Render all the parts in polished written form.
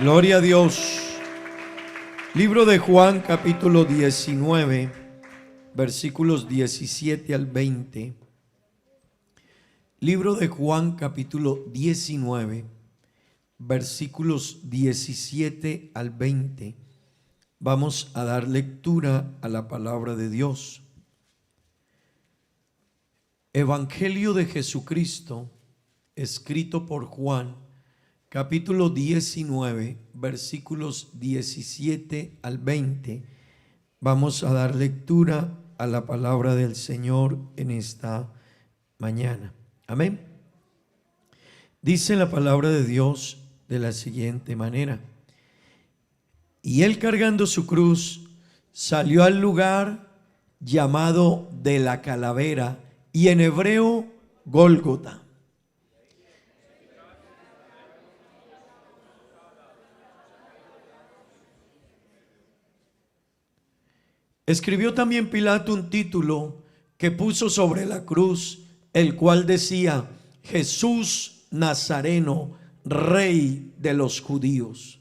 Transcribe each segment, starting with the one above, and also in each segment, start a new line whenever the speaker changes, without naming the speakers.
Gloria a Dios. Libro de Juan, capítulo 19, versículos 17 al 20. Libro de Juan, capítulo 19, versículos 17 al 20. Vamos a dar lectura a la palabra de Dios. Evangelio de Jesucristo, escrito por Juan, capítulo 19, versículos 17 al 20. Vamos a dar lectura a la palabra del Señor en esta mañana. Amén. Dice la palabra de Dios de la siguiente manera: y él, cargando su cruz, salió al lugar llamado de la calavera, y en hebreo Gólgota. Escribió también Pilato un título que puso sobre la cruz, el cual decía: Jesús Nazareno, Rey de los Judíos.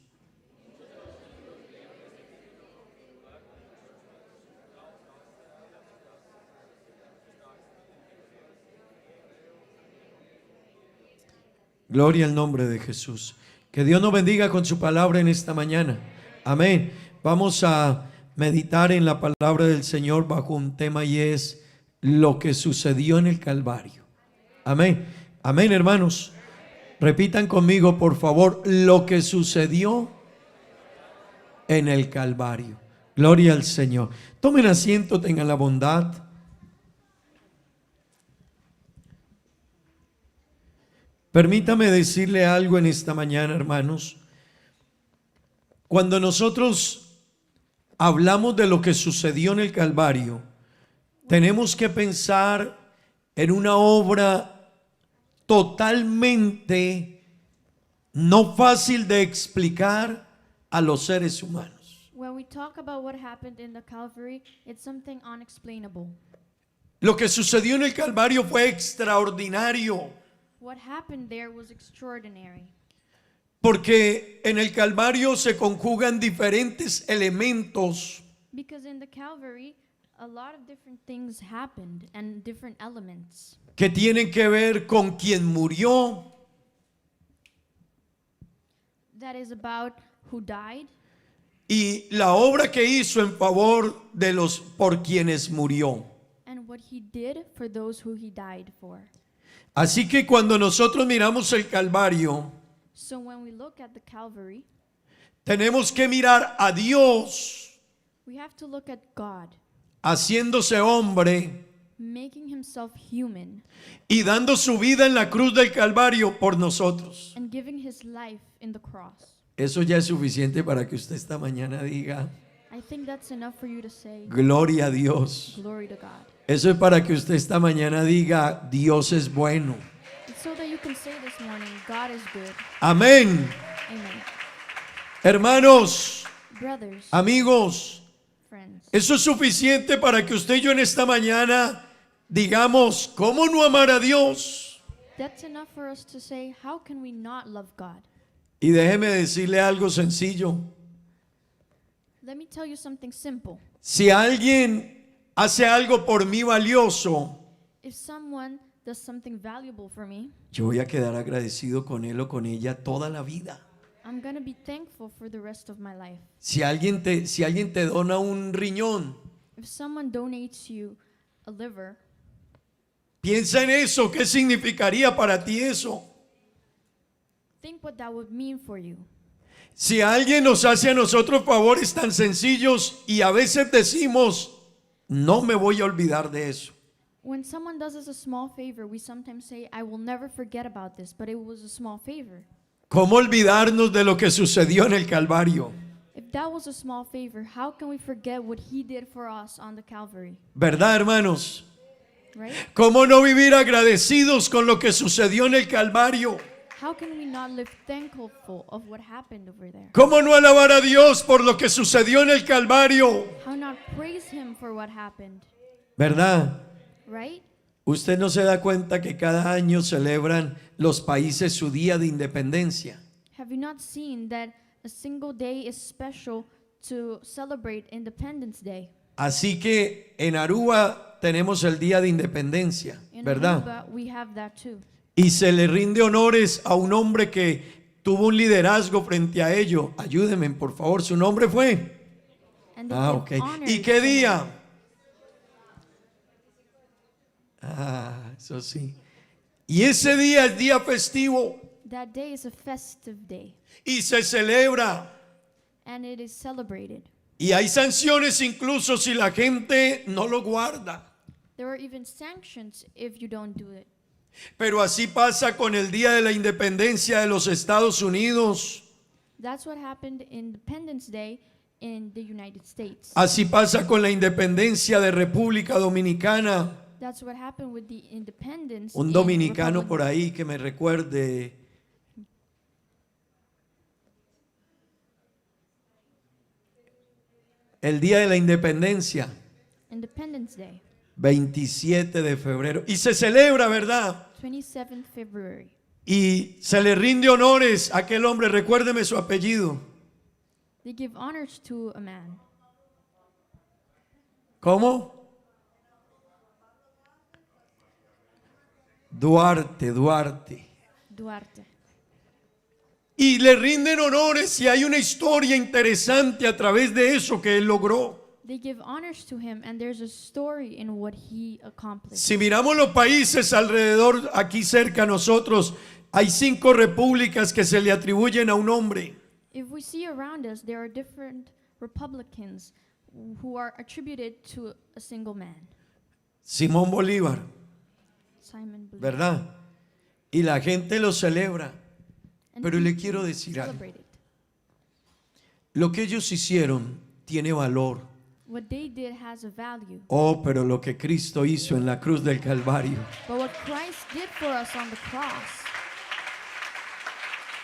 Gloria al nombre de Jesús. Que Dios nos bendiga con su palabra en esta mañana. Amén. Vamos a meditar en la palabra del Señor bajo un tema, y es lo que sucedió en el Calvario. Amén. Amén, hermanos. Repitan conmigo, por favor, lo que sucedió en el Calvario. Gloria al Señor. Tomen asiento, tengan la bondad. Permítame decirle algo en esta mañana, hermanos. Cuando nosotros hablamos de lo que sucedió en el Calvario, tenemos que pensar en una obra totalmente no fácil de explicar a los seres humanos.
When we talk about what happened in the Calvary, it's something unexplainable.
Lo que sucedió en el Calvario fue extraordinario,
What happened there was extraordinary.
porque en el Calvario se conjugan diferentes elementos
Because in the Calvary, a lot of different things happened and different elements
que tienen que ver con quien murió,
that is about who died
y la obra que hizo en favor de los por quienes murió.
and what he did for those who he died for.
Así que cuando nosotros miramos el Calvario,
So when we look at the Calvary,
tenemos que mirar a Dios
we have to look at God
haciéndose hombre
making himself human
y dando su vida en la cruz del Calvario por nosotros.
and giving his life in the cross.
Eso ya es suficiente para que usted esta mañana diga:
I think that's enough for you to say,
gloria a Dios.
glory to God.
Eso es para que usted esta mañana diga: Dios es bueno.
It's so that you can say this morning, God is good.
Amén.
Amen.
Hermanos,
Brothers,
amigos,
friends,
eso es suficiente para que usted y yo en esta mañana digamos: ¿cómo no amar a Dios?
that's enough for us to say, how can we not love God?
Y déjeme decirle algo sencillo.
Let me tell you something simple.
Si alguien hace algo por mí valioso,
If someone does something valuable for me,
yo voy a quedar agradecido con él o con ella toda la vida.
I'm going to be thankful for the rest of my life.
Si alguien te dona un riñón,
If someone donates you a liver,
piensa en eso. ¿Qué significaría para ti eso?
think what that would mean for you.
Si alguien nos hace a nosotros favores tan sencillos y a veces decimos: no me voy a olvidar de eso.
When someone does us a small favor, we sometimes say, I will never forget about this, but it was a small favor.
¿Cómo olvidarnos de lo que sucedió en el Calvario?
If that was a small favor, how can we forget what he did for us on the Calvary?
¿Verdad, hermanos?
Right?
¿Cómo no vivir agradecidos con lo que sucedió en el Calvario?
How can we not live thankful of what happened over there?
¿Cómo no alabar a Dios por lo que sucedió en el Calvario?
How not praise him for what happened?
¿Verdad?
Right?
Usted no se da cuenta que cada año celebran los países su día de independencia.
Have you not seen that a single day is special to celebrate Independence Day.
Así que en Aruba tenemos el Día de Independencia,
In
¿verdad?
Aruba, we have that too.
Y se le rinde honores a un hombre que tuvo un liderazgo frente a ello. Ayúdenme, por favor, ¿su nombre fue?
And they
Ah,
give
ok.
honors
¿Y qué
to
día? Eso sí. Y ese día es día festivo
him. That day is a festive day,
y se celebra.
and it is celebrated.
Y hay sanciones incluso si la gente no lo guarda.
There are even sanctions if you don't do it.
Pero así pasa con el Día de la Independencia de los Estados Unidos.
That's what happened Independence Day in the United States.
Así pasa con la independencia de República Dominicana.
That's what happened with the independence.
Un
in
dominicano
Republic-
por ahí que me recuerde. El Día de la Independencia,
Independence Day,
27 de febrero. Y se celebra, ¿verdad?
27th February.
Y se le rinde honores a aquel hombre. Recuérdeme su apellido.
They give honors to a man.
¿Cómo? Duarte.
Duarte.
Y le rinden honores y hay una historia interesante a través de eso que él logró.
They give honors to him, and there's a story in what he accomplished.
Si miramos los países alrededor, aquí cerca a nosotros, hay 5 repúblicas que se le atribuyen a un hombre.
If we see around us, there are different Republicans who are attributed to a single man,
Simón Bolívar,
Simon Bolívar.
¿verdad? Y la gente lo celebra.
And
Pero le
people
quiero decir algo.
celebrate it.
Lo que ellos hicieron tiene valor.
What they did has a value,
Oh, pero lo que Cristo hizo en la cruz del Calvario.
but what Christ did for us on the cross,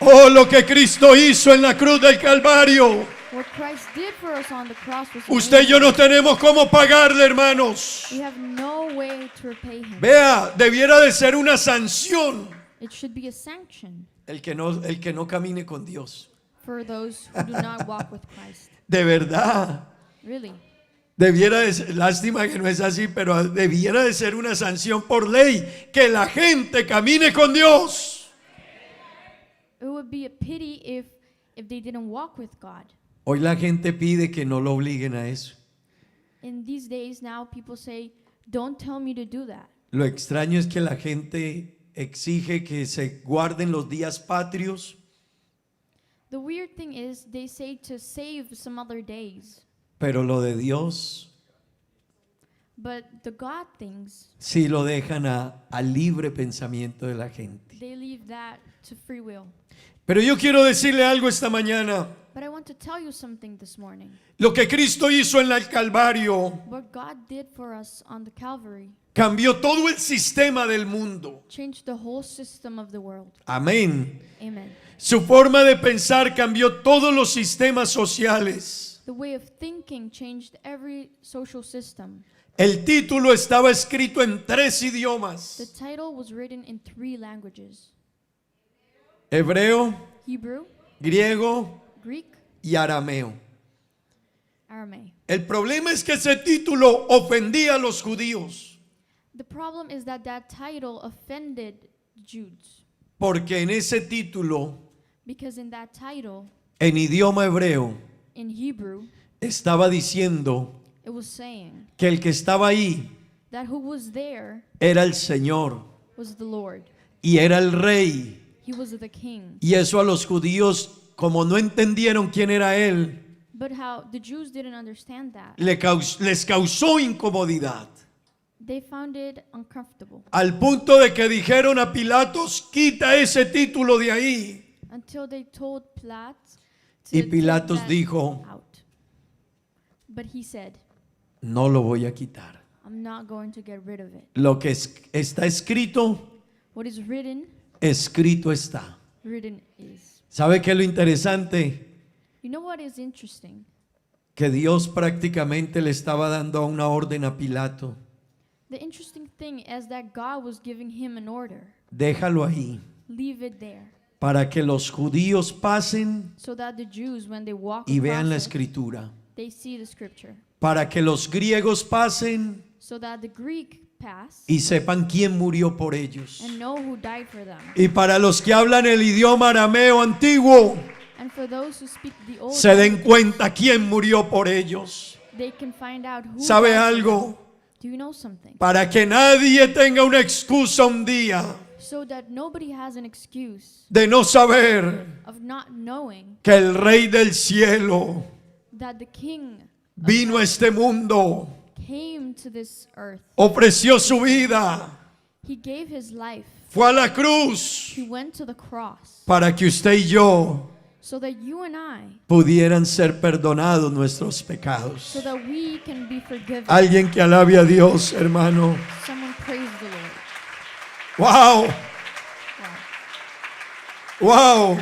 Oh, lo que Cristo hizo en la cruz del Calvario.
what Christ did for us on the cross was
Usted y yo no tenemos cómo pagarle, hermanos.
we have no way to repay him.
Vea, debiera de ser una sanción
It should be a sanction
el que no camine con Dios.
for those who do not walk with Christ.
De verdad.
Really.
Debiera de ser, lástima que no es así, pero debiera de ser una sanción por ley que la gente camine con Dios.
It would be a pity if they didn't walk with God.
Hoy la gente pide que no lo obliguen a eso.
In these days now, people say, don't tell me to do that.
Lo extraño es que la gente exige que se guarden los días patrios,
The weird thing is they say to save some other days,
pero lo de Dios
but the God things,
sí lo dejan al libre pensamiento de la gente.
they leave that to free will.
Pero yo quiero decirle algo esta mañana.
But I want to tell you something this morning.
Lo que Cristo hizo en el Calvario
What God did for us on the Calvary
cambió todo el sistema del mundo.
changed the whole system of the world.
Amén.
Amen.
Su forma de pensar cambió todos los sistemas sociales.
The way of thinking changed every social system.
El título estaba escrito en 3
The
idiomas:
title was written in 3 languages:
hebreo,
Hebrew,
griego
Greek,
y arameo.
Aramaic.
El problema es que ese título ofendía a los judíos,
The problem is that that title offended Jews,
porque en ese título,
because in that title,
en idioma hebreo,
in Hebrew,
estaba diciendo
it was saying
que el que estaba ahí
that who was there
era el Señor
was the Lord.
y era el Rey.
He was the King.
Y eso a los judíos, como no entendieron quién era Él,
But how the Jews didn't understand that.
les causó incomodidad.
They found it uncomfortable
Al punto de que dijeron a Pilatos: quita ese título de ahí.
until they told Pilate to
Y
take
Pilatos
that
dijo:
out. But he said,
no lo voy a quitar.
I'm not going to get rid of it.
Lo que está escrito,
What is written,
escrito está.
written is.
¿Sabe qué es lo interesante?
You know what is interesting?
Que Dios prácticamente le estaba dando una orden a Pilato:
The interesting thing is that God was giving him an order.
déjalo ahí.
Leave it there.
para que los judíos pasen
so that the Jews, when they walk
y vean la
across it,
escritura,
they see the scripture,
para que los griegos pasen
so that the Greek pass
y sepan quién murió por ellos,
and know who died for them,
y para los que hablan el idioma arameo antiguo
and for those who speak the old
se den
language,
cuenta quién murió por ellos.
they can find out who
¿Sabe
died for
algo?
them. Do you know something?
Para que nadie tenga una excusa un día
So that nobody has an excuse
de no saber
of not knowing
que el Rey del Cielo
that the King
vino a este mundo,
came to this earth.
ofreció su vida,
He gave his life.
fue a la cruz
He went to the cross
para que usted y yo
so that you and I,
pudieran ser perdonados nuestros pecados.
so that we can be forgiven.
Alguien que alabe a Dios, hermano.
Someone praise the Lord.
Wow,
Wow.
wow.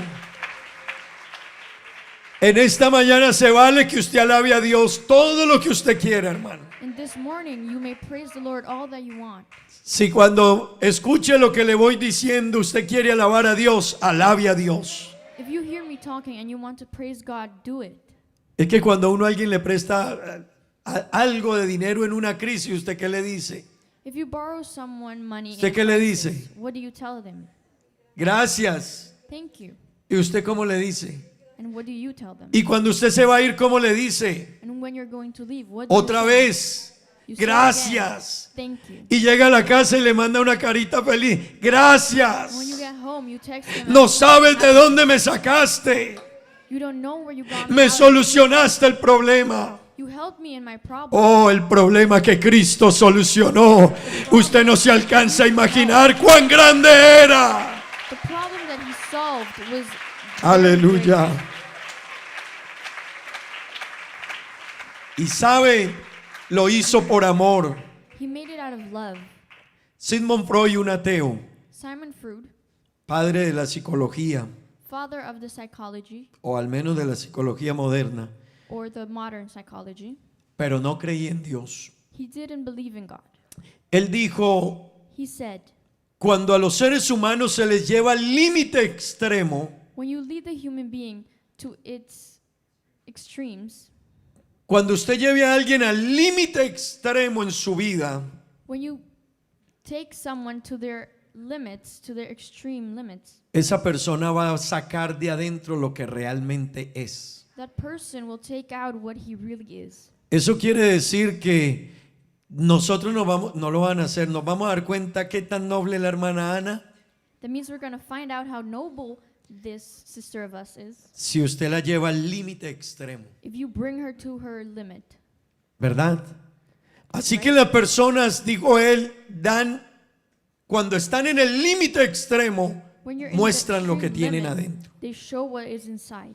En esta mañana se vale que usted alabe a Dios todo lo que usted quiera, hermano.
And this morning you may praise the Lord all that you want.
Si cuando escuche lo que le voy diciendo, usted quiere alabar a Dios, alabe a Dios.
If you hear me talking and you want to praise God, do it.
Es que cuando uno a alguien le presta algo de dinero en una crisis, ¿usted qué le dice?
If you borrow someone money,
¿Usted
in
qué le
crisis,
dice?
what do you tell them?
Gracias.
Thank you.
¿Y usted cómo le dice?
And what do you tell them?
Y cuando usted se va a ir, ¿cómo le dice?
And when you're going to leave, what do you
Otra
say?
vez,
You say
gracias.
again, Thank you.
Y llega a la casa y le manda una carita feliz.
When you
Gracias.
get home, you text them.
No sabes de dónde me sacaste.
You don't know where you got
Me
out of.
solucionaste el problema.
You helped me in my problem.
Oh, el problema que Cristo solucionó. Usted no se alcanza a imaginar cuán grande era.
The problem that he solved was
Aleluya. Y sabe, lo hizo por amor.
He made it out of love.
Sigmund Freud, un ateo,
Simon Freud,
padre de la psicología,
father of the psychology,
o al menos de la psicología moderna,
or the modern psychology,
pero no creía en Dios.
he didn't believe in God.
Él dijo,
He said,
cuando a los seres humanos se les lleva al límite extremo,
when you lead the human being to its extremes,
cuando usted lleve a alguien al límite extremo en su vida,
when you take someone to their limits, to their extreme limits,
esa persona va a sacar de adentro lo que realmente es.
that person will take out what he really is.
Eso quiere decir que nosotros no lo van a hacer, nos vamos a dar cuenta qué tan noble la hermana Ana
That means we're going to find out how noble this sister of us is
si usted la lleva al límite extremo,
if you bring her to her limit.
¿verdad? Así que las personas, dijo él, cuando están en el límite extremo,
When you're in
muestran
the
lo que
extreme
tienen
limit,
adentro.
they show what is inside.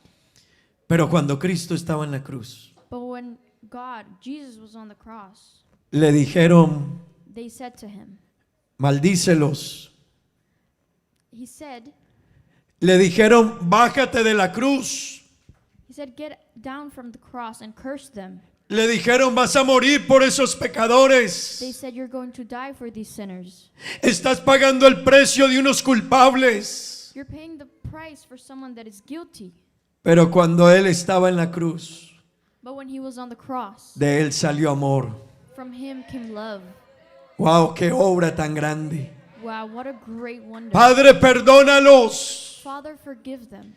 Pero cuando Cristo estaba en la cruz,
But when Jesus was on the cross,
le dijeron,
they said to him,
maldícelos.
he said,
Le dijeron, bájate de la cruz.
get down from the cross and curse them.
Le dijeron, vas a morir por esos pecadores.
They said, you're going to die for these sinners.
Estás pagando el precio de unos culpables.
You're paying the price for someone that is guilty.
Pero cuando él estaba en la cruz,
But when he was on the cross,
de él salió amor.
from him came love.
Wow, qué obra tan grande.
Wow, what a great wonder.
Padre, perdónalos,
Father, forgive them,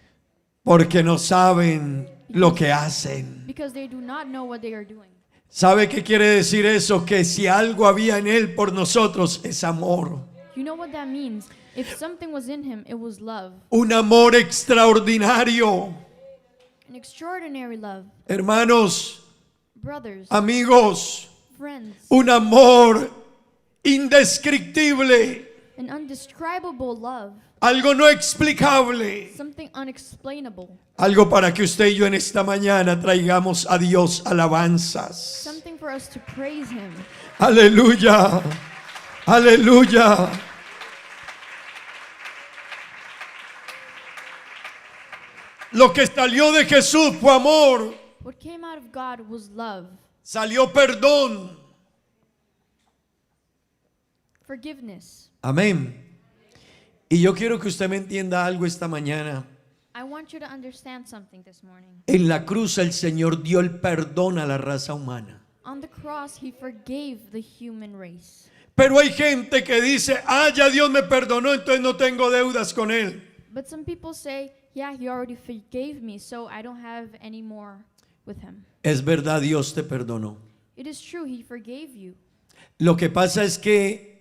porque no saben lo que hacen.
because they do not know what they are doing.
¿Sabe qué quiere decir eso? Que si algo había en él por nosotros es amor.
You know what that means? If something was in him, it was love.
Un amor extraordinario.
An extraordinary love.
Hermanos,
Brothers,
amigos,
friends,
un amor indescriptible.
an undescribable love.
Algo no explicable.
Something unexplainable.
Algo para que usted y yo en esta mañana traigamos a Dios alabanzas.
Something for us to praise him.
Aleluya. Aleluya. Lo que salió de Jesús fue amor.
What came out of God was love,
Salió perdón.
forgiveness.
Amén. Y yo quiero que usted me entienda algo esta mañana.
I want you to understand something this morning.
En la cruz el Señor dio el perdón a la raza humana.
On the cross, he forgave the human race.
Pero hay gente que dice, ya Dios me perdonó, entonces no tengo deudas con Él.
But some people say, yeah, he already forgave me, so I don't have any more with him.
Es verdad, Dios te perdonó.
It is true, he forgave you.
Lo que pasa es que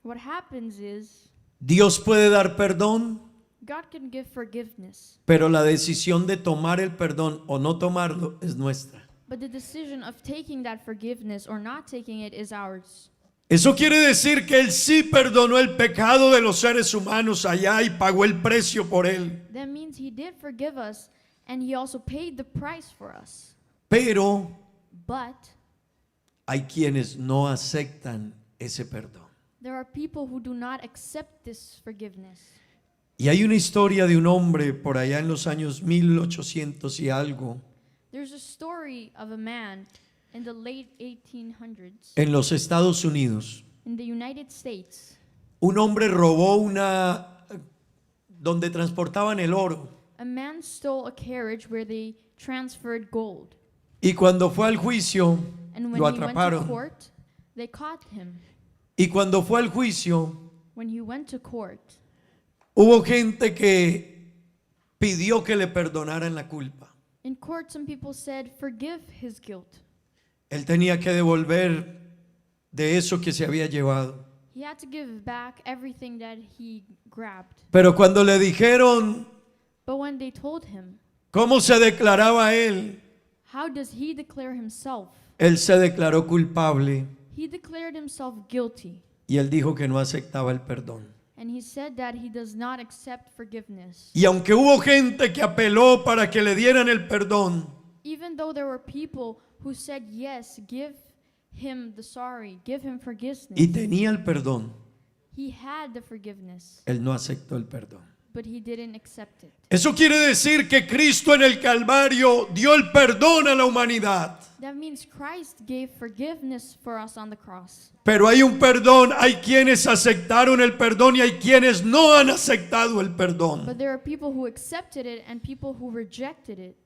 What happens is,
Dios puede dar perdón,
God can give forgiveness,
pero la decisión de tomar el perdón o no tomarlo es nuestra.
but the decision of taking that forgiveness or not taking it is ours.
Eso quiere decir que Él sí perdonó el pecado de los seres humanos allá y pagó el precio por él.
That means he did forgive us, and he also paid the price for us.
Pero
But
hay quienes no aceptan ese perdón.
there are people who do not accept this forgiveness.
Y hay una historia de un hombre por allá en los años 1800 y algo,
There's a story of a man in the late 1800s
en los Estados Unidos.
in the United States.
Un hombre robó donde transportaban el oro.
A man stole a carriage where they transferred gold.
Y cuando fue al juicio,
And when
lo
he went to
atraparon.
court, they caught him.
Y cuando fue al juicio,
When he went to court,
hubo gente que pidió que le perdonaran la culpa.
in court some people said, forgive his guilt.
Él tenía que devolver de eso que se había llevado.
He had to give back everything that he grabbed.
Pero cuando le dijeron
But when they told him,
cómo se declaraba él,
how does he declare himself?
él se declaró culpable
He declared himself guilty.
y él dijo que no aceptaba el perdón.
And he said that he does not accept forgiveness.
Y aunque hubo gente que apeló para que le dieran el perdón,
Even though there were people who said, yes, give him the sorry, give him forgiveness.
y tenía el perdón,
He had the forgiveness,
él no aceptó el perdón.
but he didn't accept it.
Eso quiere decir que Cristo en el Calvario dio el perdón a la humanidad.
That means Christ gave forgiveness for us on the cross.
Pero hay un perdón, hay quienes aceptaron el perdón y hay quienes no han aceptado el perdón.
But there are people who accepted it and people who rejected it.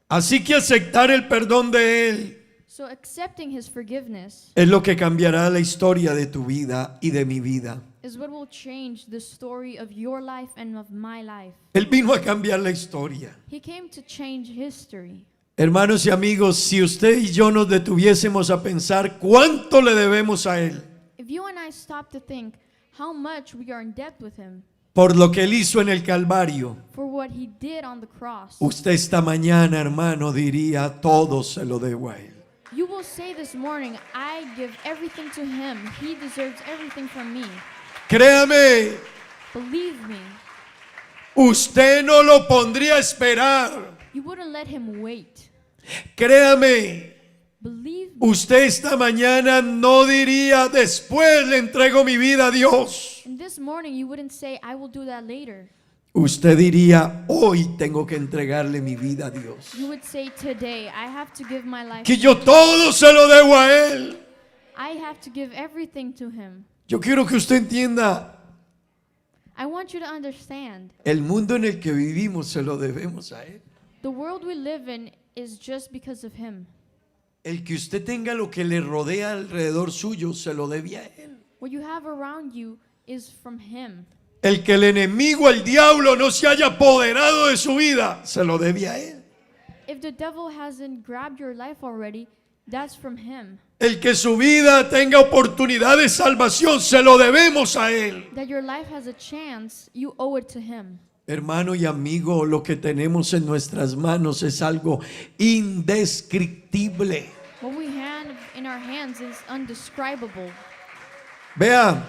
Así que aceptar el perdón de Él
So accepting his forgiveness
es lo que cambiará la historia de tu vida y de mi vida.
is what will change the story of your life and of my life.
Él vino a cambiar la historia.
He came to change history.
Hermanos y amigos, si usted y yo nos detuviésemos a pensar cuánto le debemos a Él
If you and I stop to think how much we are in debt with him
por lo que Él hizo en el Calvario,
for what he did on the cross,
usted esta mañana, hermano, diría, todo se lo debo a Él.
you will say this morning, I give everything to him. He deserves everything from me.
Créame,
Believe me,
usted no lo pondría a esperar.
you wouldn't let him wait.
Créame,
Believe me.
usted esta mañana no diría, después le entrego mi vida a Dios.
And this morning you wouldn't say, I will do that later.
Usted diría, hoy tengo que entregarle mi vida a Dios.
You would say, today, I have to give my life.
Que yo todo se lo debo a Él.
I have to give everything to him.
Yo quiero que usted entienda,
I want you to understand,
el mundo en el que vivimos se lo debemos a Él.
the world we live in is just because of him.
El que usted tenga lo que le rodea alrededor suyo se lo debe a Él.
What you have around you is from him.
El que el enemigo, el diablo, no se haya apoderado de su vida, se lo debe a Él.
If the devil hasn't grabbed your life already, that's from him.
El que su vida tenga oportunidad de salvación, se lo debemos a Él.
That your life has a chance, you owe it to him.
Hermano y amigo, lo que tenemos en nuestras manos es algo indescriptible.
What we have in our hands is undescribable.
Vea,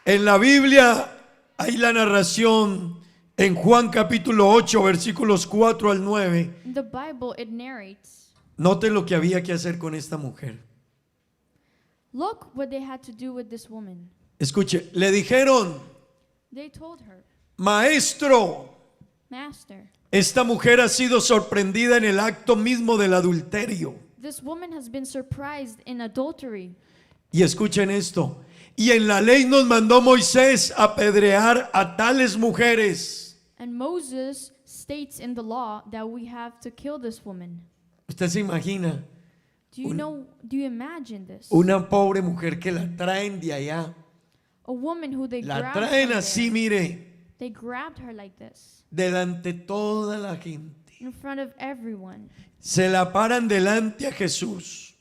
en la Biblia hay la narración en Juan capítulo 8, versículos 4 al 9.
In the Bible, it narrates,
Note lo que había que hacer con esta mujer.
look what they had to do with this woman.
Escuche, le dijeron,
They told her,
maestro,
Master,
esta mujer ha sido sorprendida en el acto mismo del adulterio.
this woman has been surprised in adultery.
Y escuchen esto, Y en la ley nos mandó Moisés apedrear a tales mujeres.
And Moses states in the law that we have to kill this woman.
Usted se imagina
Do you imagine this?
una pobre mujer que la traen de allá.
A woman who they
La
grabbed
traen
from
así,
there.
mire,
They grabbed her like this
delante toda la gente.
in front of everyone.
Se la paran delante a Jesús.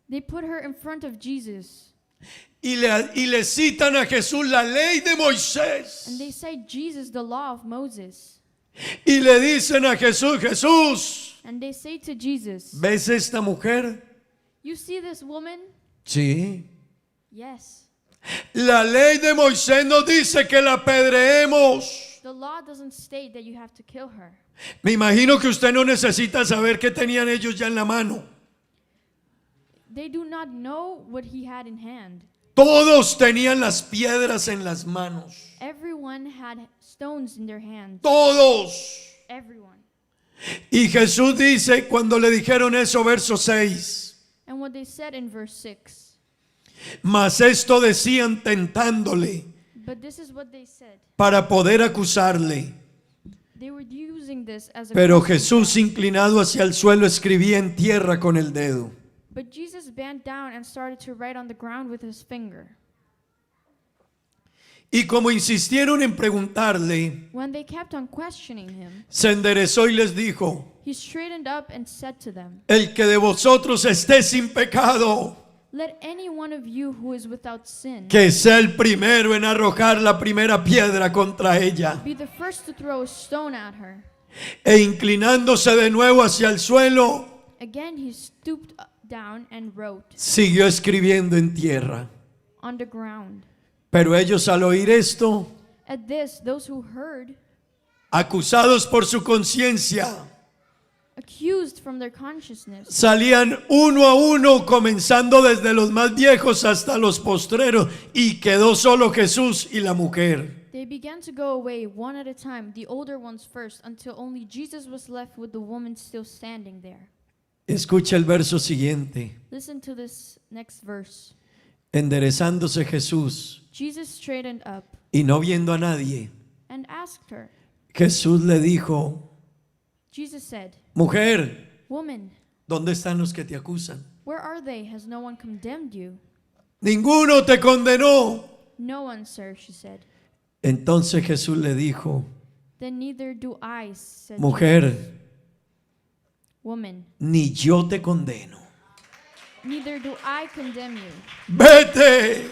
They put her in front of Jesus.
Y le citan a Jesús la ley de
And
Moisés.
they say, Jesus, the law of Moses.
Y le dicen a Jesús, Jesús,
And they say to Jesus,
¿ves esta mujer?
you see this woman?
Sí.
Yes.
La ley de Moisés nos dice que la apedreemos.
The law doesn't state that you have to kill her.
Me imagino que usted no necesita saber qué tenían ellos ya en la mano.
They do not know what he had in hand.
Todos tenían las piedras en las manos.
Everyone had stones in their hands.
Todos.
Everyone.
Y Jesús dice cuando le dijeron eso, verso 6.
And what they said in verse 6.
Mas esto decían tentándole
But this is what they said.
para poder acusarle.
They were using this as a
Pero
question.
Jesús, inclinado hacia el suelo, escribía en tierra con el dedo.
But Jesus bent down and started to write on the ground with his finger.
Y como insistieron en preguntarle,
When they kept on questioning him,
se enderezó y les dijo:
he straightened up and said to them,
el que de vosotros esté sin pecado,
let any one of you who is without sin
que sea el primero en arrojar la primera piedra contra ella.
be the first to throw a stone at her.
E inclinándose de nuevo hacia el suelo,
Again he stooped down and wrote
siguió escribiendo en tierra.
on the ground.
Pero ellos, al oír esto,
At this, those who heard,
acusados por su conciencia,
accused from their consciousness,
salían uno a uno, comenzando desde los más viejos hasta los postreros, y quedó solo Jesús y la mujer.
they began to go away one at a time, the older ones first, until only Jesus was left with the woman still standing there.
Escucha el verso siguiente.
Listen to this next verse.
Enderezándose Jesús
Jesus straightened up
y no viendo a nadie,
and asked her.
Jesús le dijo:
Jesus said,
mujer,
woman,
¿dónde están los que te acusan?
where are they? Has no one condemned you?
Ninguno te condenó.
No one, sir, she said.
Entonces Jesús le dijo:
Then neither do I, said Jesus.
mujer,
Woman,
ni yo te condeno.
neither do I condemn you.
Vete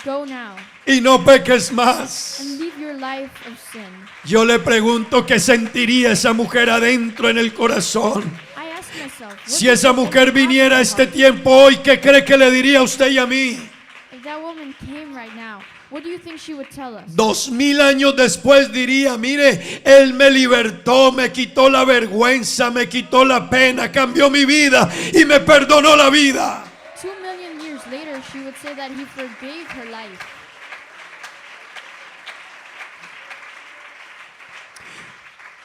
Go now
y no peques más.
and leave your life of sin.
Yo le pregunto qué sentiría esa mujer adentro en el corazón.
I ask myself, what
Si
do you
esa
think
mujer
would happen
viniera a
to
este
her?
tiempo hoy, ¿qué cree que le diría a usted y a mí?
If that woman came right now, what do you think she would tell us?
2000 años después diría: mire, Él me libertó, me quitó la vergüenza, me quitó la pena, cambió mi vida y me perdonó la vida.
2 million years later, she would say that he forgave her life.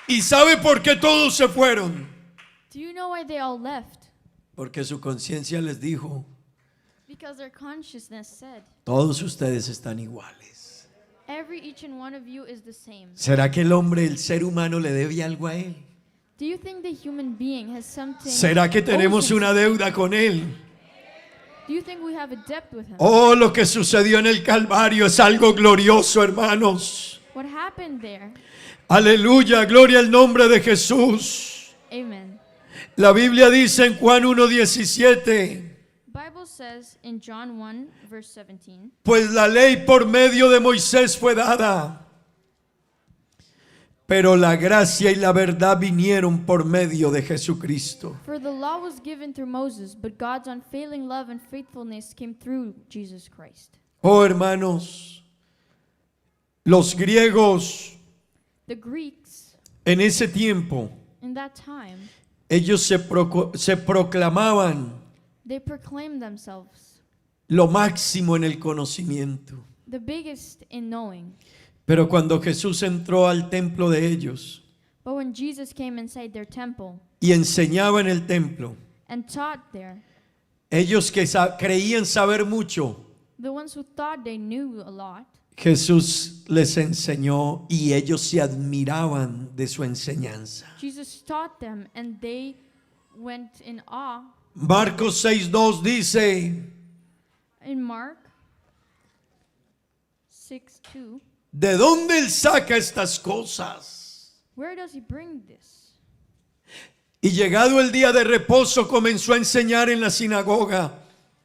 ¿Y sabe por qué todos se fueron?
Do you know why they all left?
Porque su conciencia les dijo:
Because their consciousness said,
todos ustedes están iguales.
each and one of you is the same.
¿Será que el hombre, el ser humano, le debe algo a Él?
Do you think the human being has something?
¿Será que tenemos
owes him
una deuda con Él?
Do you think we have a debt with him?
Oh, lo que sucedió en el Calvario es algo glorioso, hermanos.
What happened there?
Aleluya, gloria al nombre de Jesús.
Amen.
La Biblia dice en Juan 1:17,
Bible says in John 1 verse 17,
pues la ley por medio de Moisés fue dada, pero la gracia y la verdad vinieron por medio de Jesucristo.
for the law was given through Moses, but God's unfailing love and faithfulness came through Jesus Christ.
Oh, hermanos, los griegos
The Greeks
en ese tiempo,
in that time,
ellos se proclamaban
they proclaimed themselves
lo máximo en el conocimiento.
the biggest in knowing.
Pero cuando Jesús entró al templo de ellos
But when Jesus came inside their temple
y enseñaba en el templo,
and taught there,
ellos que creían saber mucho,
the ones who thought they knew a lot,
Jesús les enseñó y ellos se admiraban de su enseñanza.
Jesus taught them and they went in awe.
Marcos 6:2 dice,
In Mark 6:2,
¿de dónde él saca estas cosas?
where does he bring this?
Y llegado el día de reposo comenzó a enseñar en la sinagoga.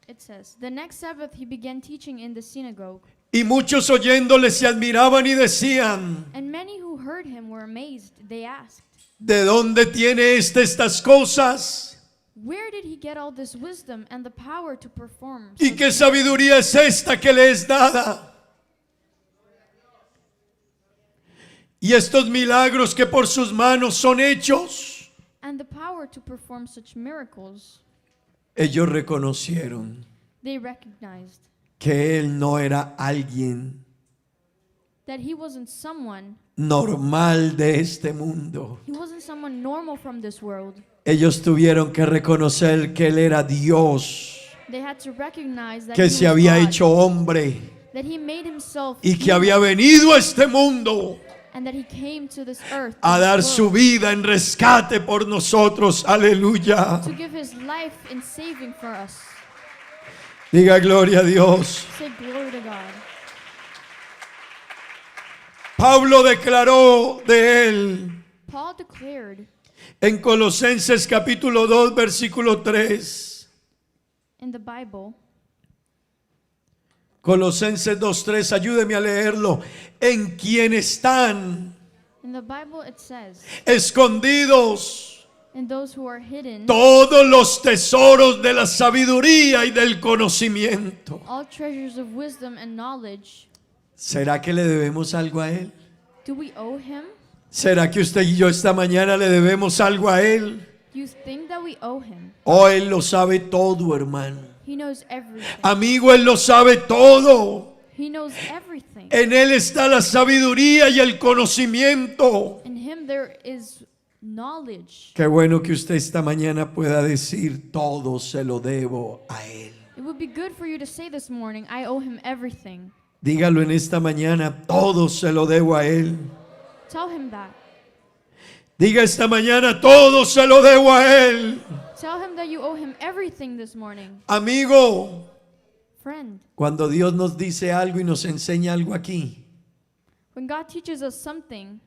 It says, the next Sabbath he began teaching in the synagogue,
Y muchos oyéndole se admiraban y decían,
and many who heard him were amazed. They asked,
¿de dónde tiene estas cosas?
where did he get all this wisdom and the power to perform?
¿Y qué sabiduría es esta que le es dada? Y estos milagros que por sus manos son hechos.
And the power to perform such miracles.
Ellos reconocieron
They recognized
que él no era alguien
that he wasn't someone,
normal de este mundo.
he wasn't someone normal from this world.
Ellos tuvieron que reconocer que él era Dios,
They had to recognize that
que
he
se
was
había
God,
hecho hombre
that he made himself
y que
human,
había venido a este mundo
and that he came to this earth,
a
to
dar
this
su
world,
vida en rescate por nosotros. Aleluya.
to give his life in saving for us.
Diga gloria a Dios.
Say glory to God.
Pablo declaró de él
Paul declared
en Colosenses capítulo 2 versículo 3.
in the Bible,
Colosenses 2:3, ayúdeme a leerlo. En quien están
in the Bible it says,
escondidos
in those who are hidden,
todos los tesoros de la sabiduría y del conocimiento.
all treasures of wisdom and knowledge.
¿Será que le debemos algo a él?
Do we owe him?
¿Será que usted y yo esta mañana le debemos algo a él?
Do you think that we owe him?
Oh, él lo sabe todo, hermano.
He knows everything.
Amigo, él lo sabe todo.
He knows everything.
En él está la sabiduría y el conocimiento.
In him there is knowledge.
Qué bueno que usted esta mañana pueda decir, todo se lo debo a él.
It would be good for you to say this morning, I owe him everything.
Dígalo en esta mañana, todo se lo debo a él.
Tell him that.
Diga esta mañana, todo se lo debo a él.
Tell him that you owe him everything this morning.
Amigo,
Friend,
cuando Dios nos dice algo y nos enseña algo aquí,
when God teaches us something,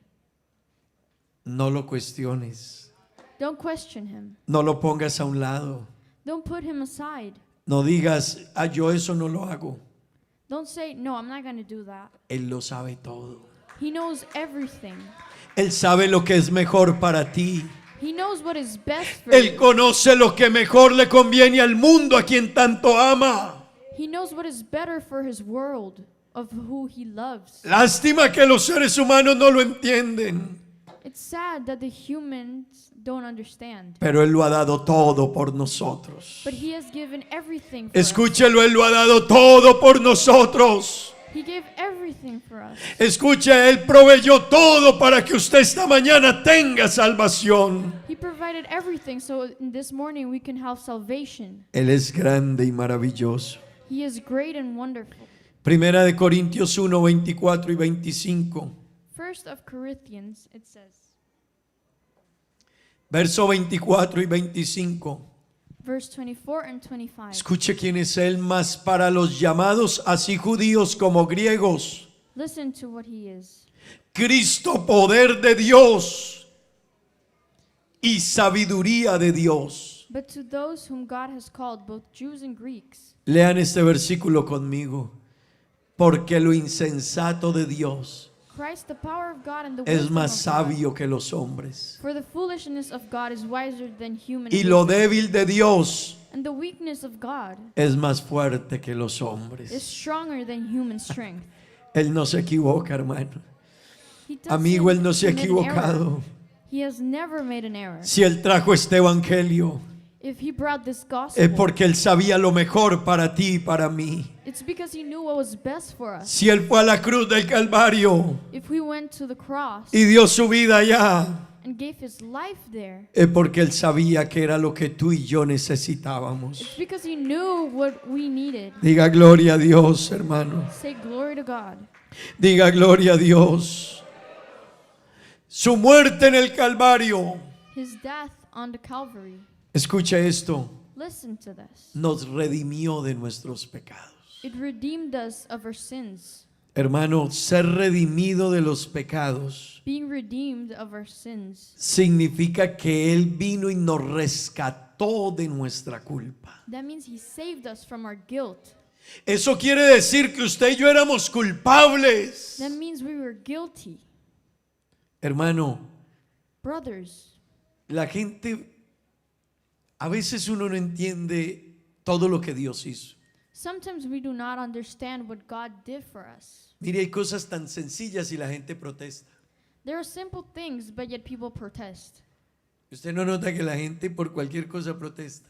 no lo cuestiones.
don't question him.
No lo pongas a un lado.
Don't put him aside.
No digas, yo eso no lo hago.
Don't say, no, I'm not going to do that.
Él lo sabe todo.
He knows everything.
Él sabe lo que es mejor para ti.
He knows what is best for
Él
you.
conoce lo que mejor le conviene al mundo a quien tanto ama.
He knows what is better for his world, of who he loves.
Lástima que los seres humanos no lo entienden.
It's sad that the humans don't understand.
Pero Él lo ha dado todo por nosotros.
But he has given everything for us.
Escúchelo, Él lo ha dado todo por nosotros.
He gave everything for us.
Escuche, Él proveyó todo para que usted esta mañana tenga salvación.
He provided everything so this morning we can have salvation.
Él es grande y maravilloso.
He is great and wonderful.
Primera de Corintios 1, 24 y 25.
First of Corinthians, it says,
Verso 24 y 25.
verse 24 and 25.
Escuche quién es Él, más para los llamados, así judíos como griegos.
Listen to what he is.
Cristo, poder de Dios y sabiduría de Dios.
But to those whom God has called, both Jews and Greeks,
Lean este versículo conmigo. Porque lo insensato de Dios
Christ, the power of God and the
es
wisdom
más
of God.
sabio que los hombres.
For the foolishness of God is wiser than human
Y lo
wisdom,
débil de Dios
and the weakness of God
es más fuerte que los
is
hombres.
stronger than human strength.
Él no se equivoca, hermano.
He doesn't
Amigo, Él no se ha
commit an error.
equivocado.
He has never made an error.
Si Él trajo este evangelio,
If he brought this
es
gospel,
porque Él sabía lo mejor para ti y para mí.
it's because he knew what was best for us.
Si Él fue a la cruz del Calvario
If we went to the cross
y dio su vida allá,
and gave his life there,
es porque Él sabía que era lo que tú y yo necesitábamos.
it's because he knew what we needed.
Diga gloria a Dios, hermano.
Say glory to God.
Diga gloria a Dios. Su muerte en el Calvario,
His death on the Calvary.
escucha esto,
Listen to this.
nos redimió de nuestros pecados.
It redeemed us of our sins.
Hermano, ser redimido de los pecados
Being redeemed of our sins.
significa que Él vino y nos rescató de nuestra culpa.
That means he saved us from our guilt.
Eso quiere decir que usted y yo éramos culpables.
That means we were guilty.
Hermano,
Brothers,
la gente, a veces uno no entiende todo lo que Dios hizo.
sometimes we do not understand what God did for us.
Mire, hay cosas tan sencillas y la gente protesta.
There are simple things, but yet people protest.
Usted no nota que la gente por cualquier cosa protesta.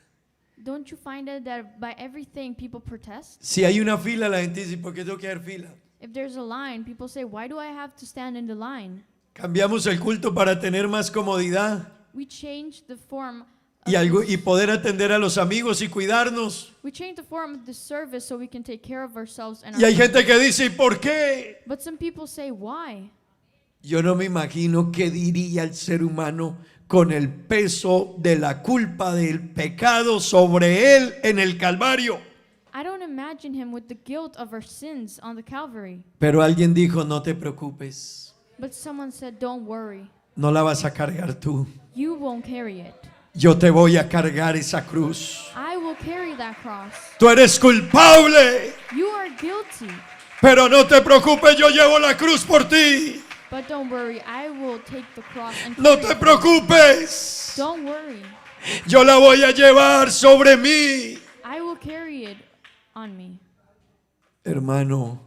Don't you find it that by everything people protest?
Si hay una fila, la gente dice, ¿por qué tengo que haber fila?
If there's a line, people say, why do I have to stand in the line?
Cambiamos el culto para tener más comodidad
We change the form
y poder atender a los amigos y cuidarnos.
we change the form of the service so we can take care of ourselves and
Y hay
our
gente que dice, ¿y por qué?
But some people say, why?
Yo no me imagino qué diría el ser humano con el peso de la culpa del pecado sobre él en el Calvario.
I don't imagine him with the guilt of our sins on the Calvary.
Pero alguien dijo, no te preocupes,
But someone said, don't worry.
no la vas a cargar tú.
You won't carry it.
Yo te voy a cargar esa cruz.
I will carry that cross.
Tú eres culpable,
You are guilty.
pero no te preocupes, yo llevo la cruz por ti.
But don't worry, I will take the cross and
No
carry
te
it.
preocupes,
Don't worry.
yo la voy a llevar sobre mí.
I will carry it on me.
Hermano,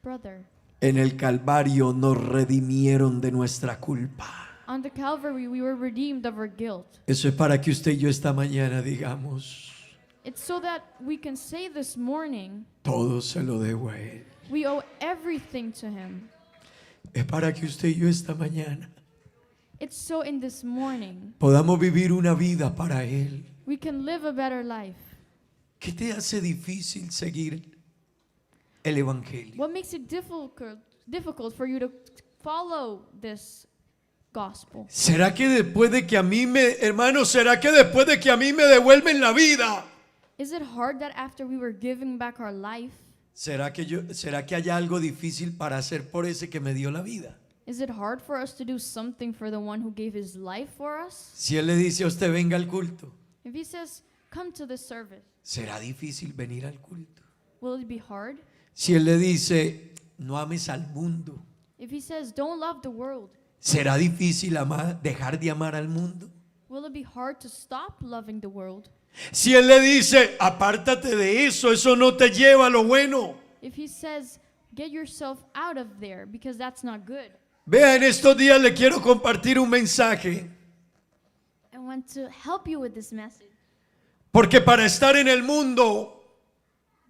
Brother,
en el Calvario nos redimieron de nuestra culpa.
on the Calvary we were redeemed of our guilt.
Eso es para que usted y yo esta mañana digamos,
It's so that we can say this morning,
todo se lo debo a Él.
we owe everything to him.
Es para que usted y yo esta mañana
It's so in this morning
podamos vivir una vida para Él.
we can live a better life.
¿Qué te hace difícil seguir el Evangelio?
What makes it difficult for you to follow this gospel?
¿Será que después de que a mí será que después de que a mí me devuelven la vida?
Is it hard that after we were giving back our life,
¿Será que haya algo difícil para hacer por ese que me dio la vida?
is it hard for us to do something for the one who gave his life for us?
Si Él le dice a usted venga al culto,
If he says, come to this service,
¿será difícil venir al culto?
will it be hard?
Si Él le dice no ames al mundo,
If he says, don't love the world,
¿será difícil dejar de amar al mundo?
will it be hard to stop loving the world?
Si Él le dice apártate de eso no te lleva a lo bueno.
If he says, get yourself out of there because that's not good.
Vea, en estos días le quiero compartir un mensaje,
I want to help you with this message
porque para estar en el mundo,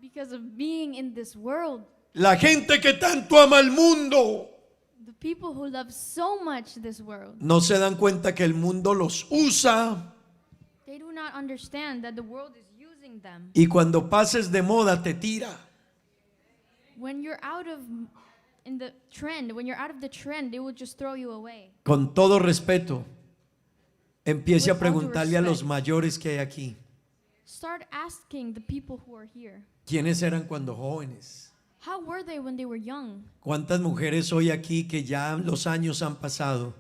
because of being in this world,
la gente que tanto ama al mundo
the people who love so much this world,
no se dan cuenta que el mundo los usa
they do not understand that the world is using them.
y cuando pases de moda te tira.
When you're out of the trend, it will just throw you away.
Con todo respeto, empiece a
With all due
preguntarle a los
respect.
mayores que hay aquí,
Start asking the people who are here,
¿quiénes eran cuando jóvenes?
how were they when they were young?
¿Cuántas mujeres hoy aquí que ya los años han pasado,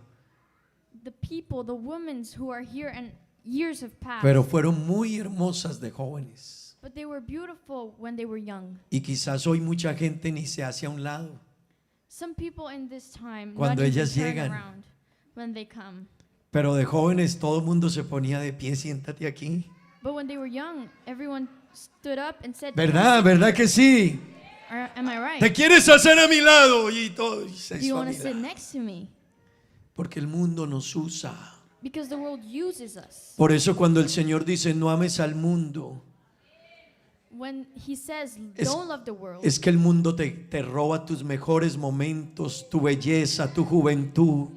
The people, the women who are here and years have passed,
pero fueron muy hermosas de jóvenes?
but they were beautiful when they were young.
Y quizás hoy mucha gente ni se hace a un lado.
Some people in this time
Cuando
not even
ellas
turn
llegan.
around when they come.
Pero de jóvenes todo el mundo se ponía de pie, siéntate aquí.
But when they were young, everyone stood up and said,
¿Verdad? ¿Verdad que sí?
Am I right?
¿Te quieres hacer a mi lado? Y todo. Y se
Do you
hizo a
want to
mi
sit
lado.
next to me?
Porque el mundo nos usa.
Because the world uses us.
Por eso cuando el Señor dice no ames al mundo,
When he says,
Es-
don't love the world,
es que el mundo te roba tus mejores momentos, tu belleza, tu juventud.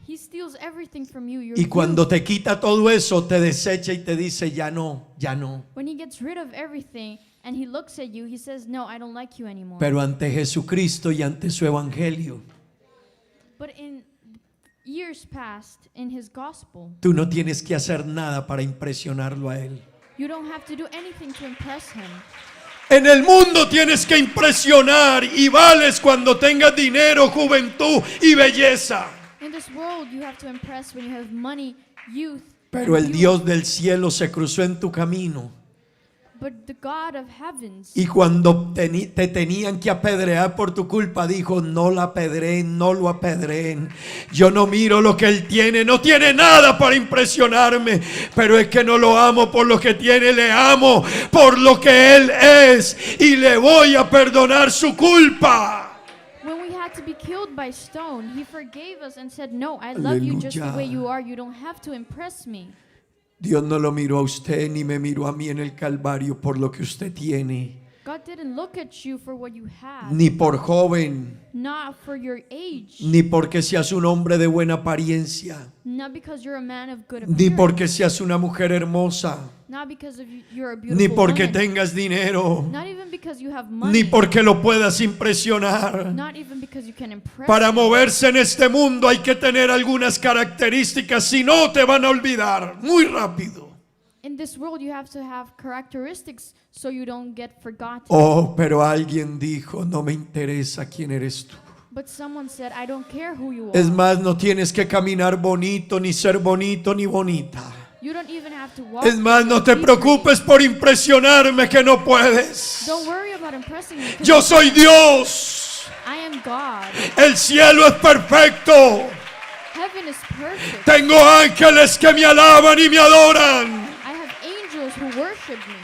He steals everything from you. Your
Y cuando
youth.
te quita todo eso, te desecha y te dice, ya no, ya no.
When he gets rid of everything and he looks at you, he says, no, I don't like you anymore.
Pero ante Jesucristo y ante su evangelio,
But in years past, in his gospel,
tú no tienes que hacer nada para impresionarlo a Él.
you don't have to do anything to impress him.
En el mundo tienes que impresionar y vales cuando tengas dinero, juventud y belleza.
In this world, you have to impress when you have money, youth,
Pero
and
el
youth.
Dios del cielo se cruzó en tu camino.
But the God of heavens,
Y cuando te tenían que apedrear por tu culpa, dijo, no la apedreen, no lo apedreen. Yo no miro lo que él tiene, no tiene nada para impresionarme. Pero es que no lo amo por lo que tiene, le amo por lo que él es. Y le voy a perdonar su culpa.
when we had to be killed by stone, he forgave us and said, no, I love you just the
Aleluya.
way you are. You don't have to impress me.
Dios no lo miró a usted ni me miró a mí en el Calvario por lo que usted tiene.
God didn't look at you for what you have,
Ni por joven,
not for your age,
ni porque seas un hombre de buena apariencia,
not because you're a man of good
ni
appearance,
porque seas una mujer hermosa,
not because you're a
ni
beautiful
porque
woman,
tengas dinero,
not even because you have money,
ni porque lo puedas impresionar.
not even because you can impress
Para
him.
moverse en este mundo hay que tener algunas características, si no te van a olvidar muy rápido.
In this world, you have to have characteristics so you don't get forgotten.
Oh, pero alguien dijo, no me interesa quién eres tú.
But someone said, I don't care who you
Es
are.
más, no tienes que caminar bonito, ni ser bonito, ni bonita.
You don't even have to walk.
Es más, no te
pretty.
preocupes por impresionarme que no puedes.
Don't worry about impressing me. 'Cause
Yo soy Dios.
I am God.
El cielo es perfecto.
Heaven is perfect.
Tengo ángeles que me alaban y me adoran.
I have angels who worship me.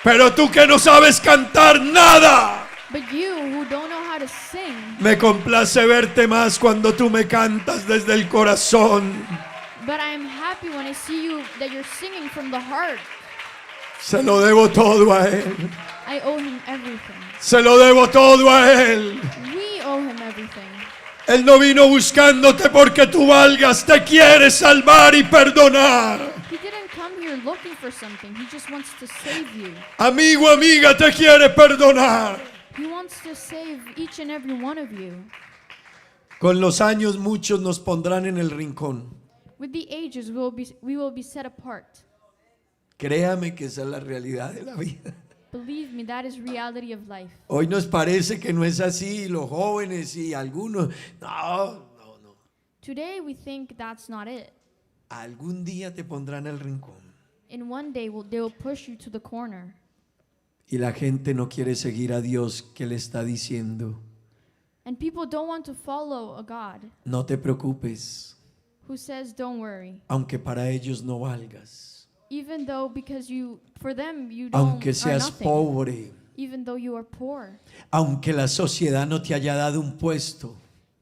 Pero tú que no sabes cantar nada.
But you who don't know how to sing,
Me complace verte más cuando tú me cantas desde el corazón.
but I am happy when I see you that you're singing from the heart.
Se lo debo todo a Él.
I owe him everything.
Se lo debo todo a Él.
We owe him everything.
Él no vino buscándote porque tú valgas. Te quiere salvar y perdonar.
He didn't come here looking for something. He just wants to save you.
Amigo, amiga, te quiere perdonar.
He wants to save each and every one of you.
Con los años muchos nos pondrán en el rincón.
With the ages, we will be set apart.
Créame que esa es la realidad de la vida.
Believe me, that is reality of life.
Hoy nos parece que no es así, los jóvenes y algunos. No.
Today, we think that's not it.
Algún día te pondrán en el rincón.
In one day, they will push you to the corner.
Y la gente no quiere seguir a Dios que le está diciendo,
And people don't want to follow a God
no te preocupes,
who says, don't worry.
aunque para ellos no valgas,
Even though for them, you don't
aunque
are
seas
nothing.
pobre,
Even though you are poor.
aunque la sociedad no te haya dado un puesto,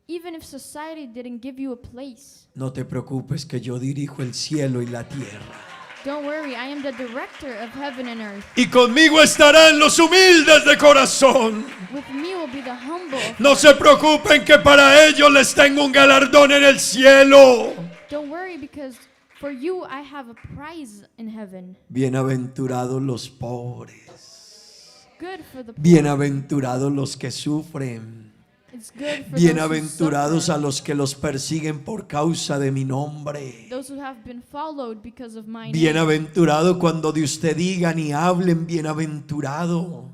Even if society didn't give you a place.
no te preocupes que yo dirijo el cielo y la tierra.
Don't worry, I am the director of heaven and earth.
Y conmigo estarán los humildes de corazón.
With me will be the humble of
No
heart.
se preocupen que para ellos les tengo un galardón en el cielo.
Don't worry, because for you I have a prize in heaven.
Bienaventurados los pobres.
Good for the poor.
Bienaventurados los que sufren.
It's good for
Bienaventurados
those
a
who
los que los persiguen por causa de mi nombre.
suffer, those who have been followed because of my name.
Bienaventurado cuando de usted digan y hablen, bienaventurado.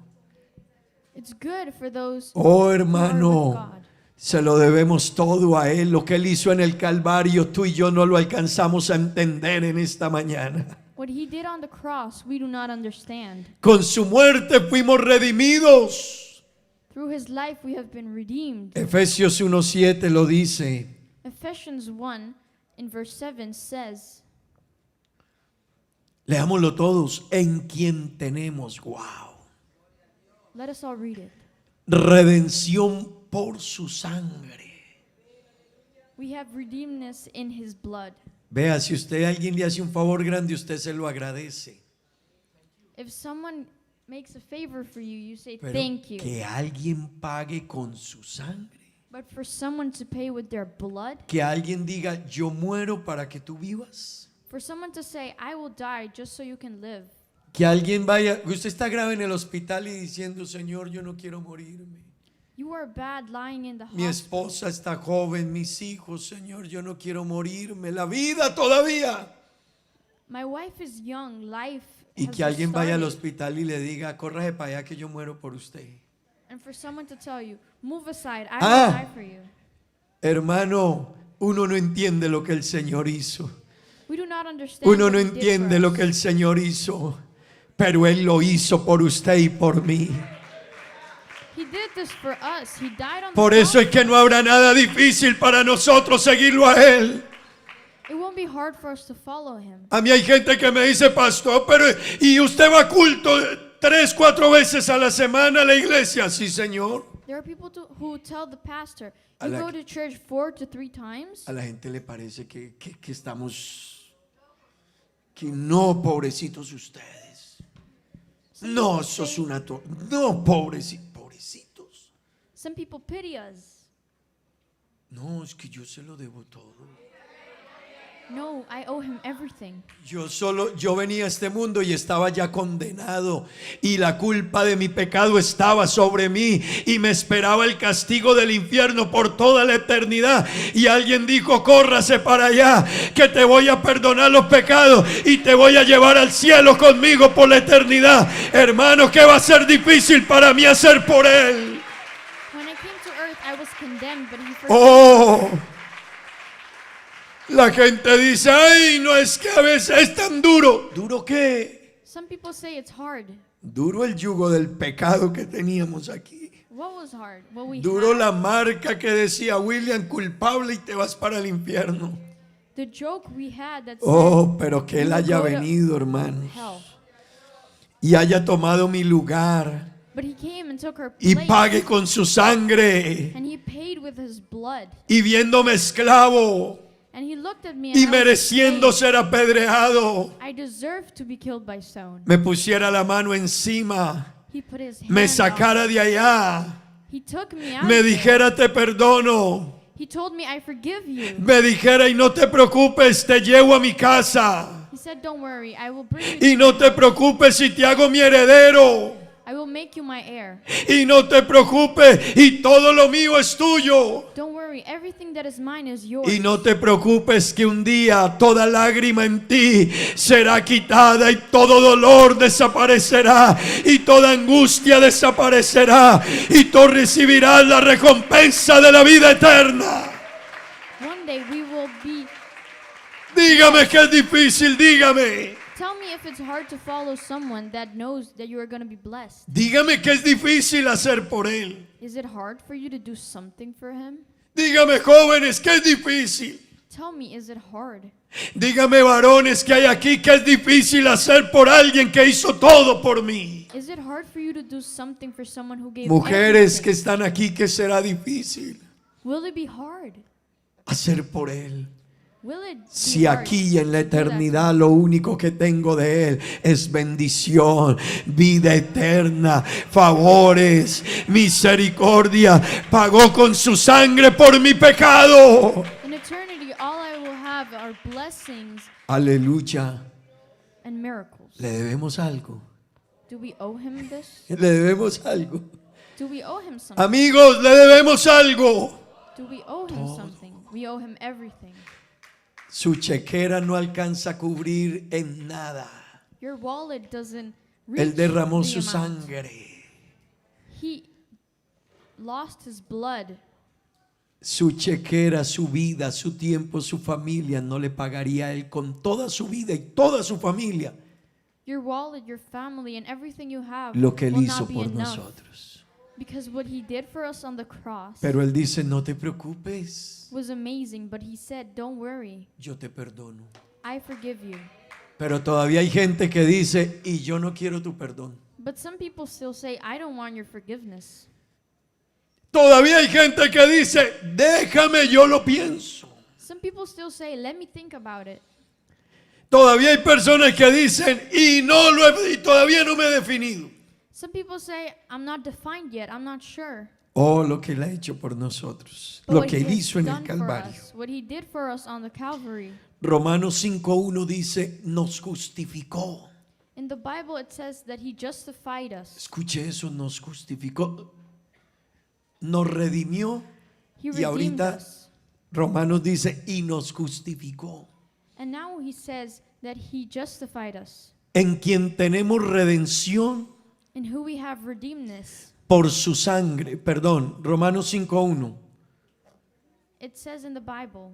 It's good for those
Oh
who are with
hermano,
God.
se lo debemos todo a Él. Lo que Él hizo en el Calvario, tú y yo no lo alcanzamos a entender en esta mañana.
What he did on the cross, we do not understand.
Con su muerte fuimos redimidos.
Through his life, we have been redeemed.
Efesios 1:7 lo dice.
Ephesians 1 in verse 7 says,
Leámoslo todos. En quien tenemos, wow,
let us all read it.
redención por su sangre.
We have redeemedness in his blood.
Vea, si usted a alguien le hace un favor grande, usted se lo agradece.
If someone makes a favor for you, you say
Pero
thank you.
que alguien pague con su sangre.
But for someone to pay with their blood,
Que alguien diga, yo muero para que tú vivas.
for someone to say, I will die just so you can live.
Que alguien vaya, usted está grave en el hospital y diciendo, Señor, yo no quiero morirme.
You are bad lying in the
Mi
hospital.
esposa está joven, mis hijos, Señor, yo no quiero morirme. La vida todavía.
My wife is young, life
Y
has
que alguien vaya al
started.
hospital y le diga, córrase para allá que yo muero por usted.
And for someone to tell you, move aside, I
Ah.
will die for you.
Hermano, uno no entiende lo que el Señor hizo.
We do not understand
Uno
what
no
he did
entiende
for
lo
us.
que el Señor hizo. Pero Él lo hizo por usted y por mí.
He did this for us. He died on
Por
the
eso es
cross.
que no habrá nada difícil para nosotros seguirlo a Él.
It won't be hard for us to follow him.
A mí hay gente que me dice, pastor, pero ¿y usted va a culto 3, 4 veces a la semana a la iglesia? Sí, Señor.
There are people who tell the pastor,
A
you
la-
go to church 4 to 3 times.
A la gente le parece que estamos, que no, pobrecitos ustedes. No, sos una... No, pobrecitos.
Some people pity us.
No, es que yo se lo debo todo.
No, I owe him everything.
Yo venía a este mundo y estaba ya condenado y la culpa de mi pecado estaba sobre mí y me esperaba el castigo del infierno por toda la eternidad. Y alguien dijo, córrase para allá, que te voy a perdonar los pecados y te voy a llevar al cielo conmigo por la eternidad. Hermano, ¿qué va a ser difícil para mí hacer por él?
When I came to earth, I was condemned, but he forgave me.
Oh, la gente dice, ay, no es que a veces es tan duro. ¿Duro qué?
Some people say it's hard.
Duro el yugo del pecado que teníamos aquí.
What was hard? What we
Duro
had.
la marca que decía William, culpable y te vas para el infierno.
The joke we had that
Oh, pero que Él
You
haya
go to
venido, hermanos,
said hell.
y haya tomado mi lugar
But he came and took our
y
place.
pague con su sangre
And he paid with his blood.
y viéndome esclavo
And he looked at me
y
and I was
mereciendo
slave.
ser apedreado,
I deserved to be killed by stone.
me pusiera la mano encima,
He put his hand
me
on
sacara
me.
de allá,
He took me out.
me
of there.
dijera te perdono,
He told me, I forgive you.
me dijera y no te preocupes, te llevo a mi casa.
He said, don't worry, I will bring you.
Y no te preocupes si te hago mi heredero.
I will make you my heir.
Y no te preocupes y todo lo mío es tuyo.
Don't worry, everything that is mine is yours.
Y no te preocupes que un día toda lágrima en ti será quitada y todo dolor desaparecerá y toda angustia desaparecerá y tú recibirás la recompensa de la vida eterna.
One day we will be.
Dígame que es difícil, dígame.
Tell me if it's hard to follow someone that knows that you are going to be blessed.
Dígame que es difícil hacer por él.
Is it hard for you to do something for him?
Dígame jóvenes que es difícil.
Tell me, is it hard?
Dígame varones que hay aquí que es difícil hacer por alguien que hizo todo por mí.
Is it hard for you to do something for someone who gave
Mujeres que
everything?
están aquí que será difícil
Will it be hard?
hacer por él.
Will it be
Si
hard
aquí en la
to do that?
eternidad lo único que tengo de él es bendición, vida eterna, favores, misericordia, pagó con su sangre por mi pecado.
In eternity, all I will have are blessings
Aleluya.
and miracles.
Le debemos algo.
Do we owe him this?
Le debemos algo.
Do we owe him something?
Amigos, le debemos algo.
Do we owe him something? We owe him everything.
Su chequera no alcanza a cubrir en nada.
Your wallet doesn't reach
Él derramó
the
su
amount.
sangre.
He lost his blood.
Su chequera, su vida, su tiempo, su familia no le pagaría a él con toda su vida y toda su familia
Your wallet, your family, and everything you have
lo que él
will
hizo
not be
por
enough.
nosotros.
Because what he did for us on the cross
Pero él dice, no te preocupes,
was amazing. But he said, don't worry,
yo te perdono.
I forgive you.
Pero todavía hay gente que dice, y yo no quiero tu perdón.
But some people still say, I don't want your forgiveness.
Todavía hay gente que dice, déjame, yo lo pienso.
Some people still say, let me think about it.
Todavía hay personas que dicen, y todavía no me he definido.
Some people say, I'm not defined yet, I'm not sure.
Oh, lo que Él ha hecho por nosotros,
but
lo
what
que
he
Él
has
hizo en el
done for
Calvario.
us, what he did for us on the Calvary.
Romanos 5:1 dice, nos justificó.
In the Bible, it says that he justified us.
Escuche eso, nos justificó, nos redimió.
He
Y
redeemed
ahorita
us.
Romanos dice, y nos justificó.
And now he says that he justified us,
En quien tenemos redención
in who we have redeemedness.
por su sangre. Perdón, Romanos 5:1.
It says in the Bible,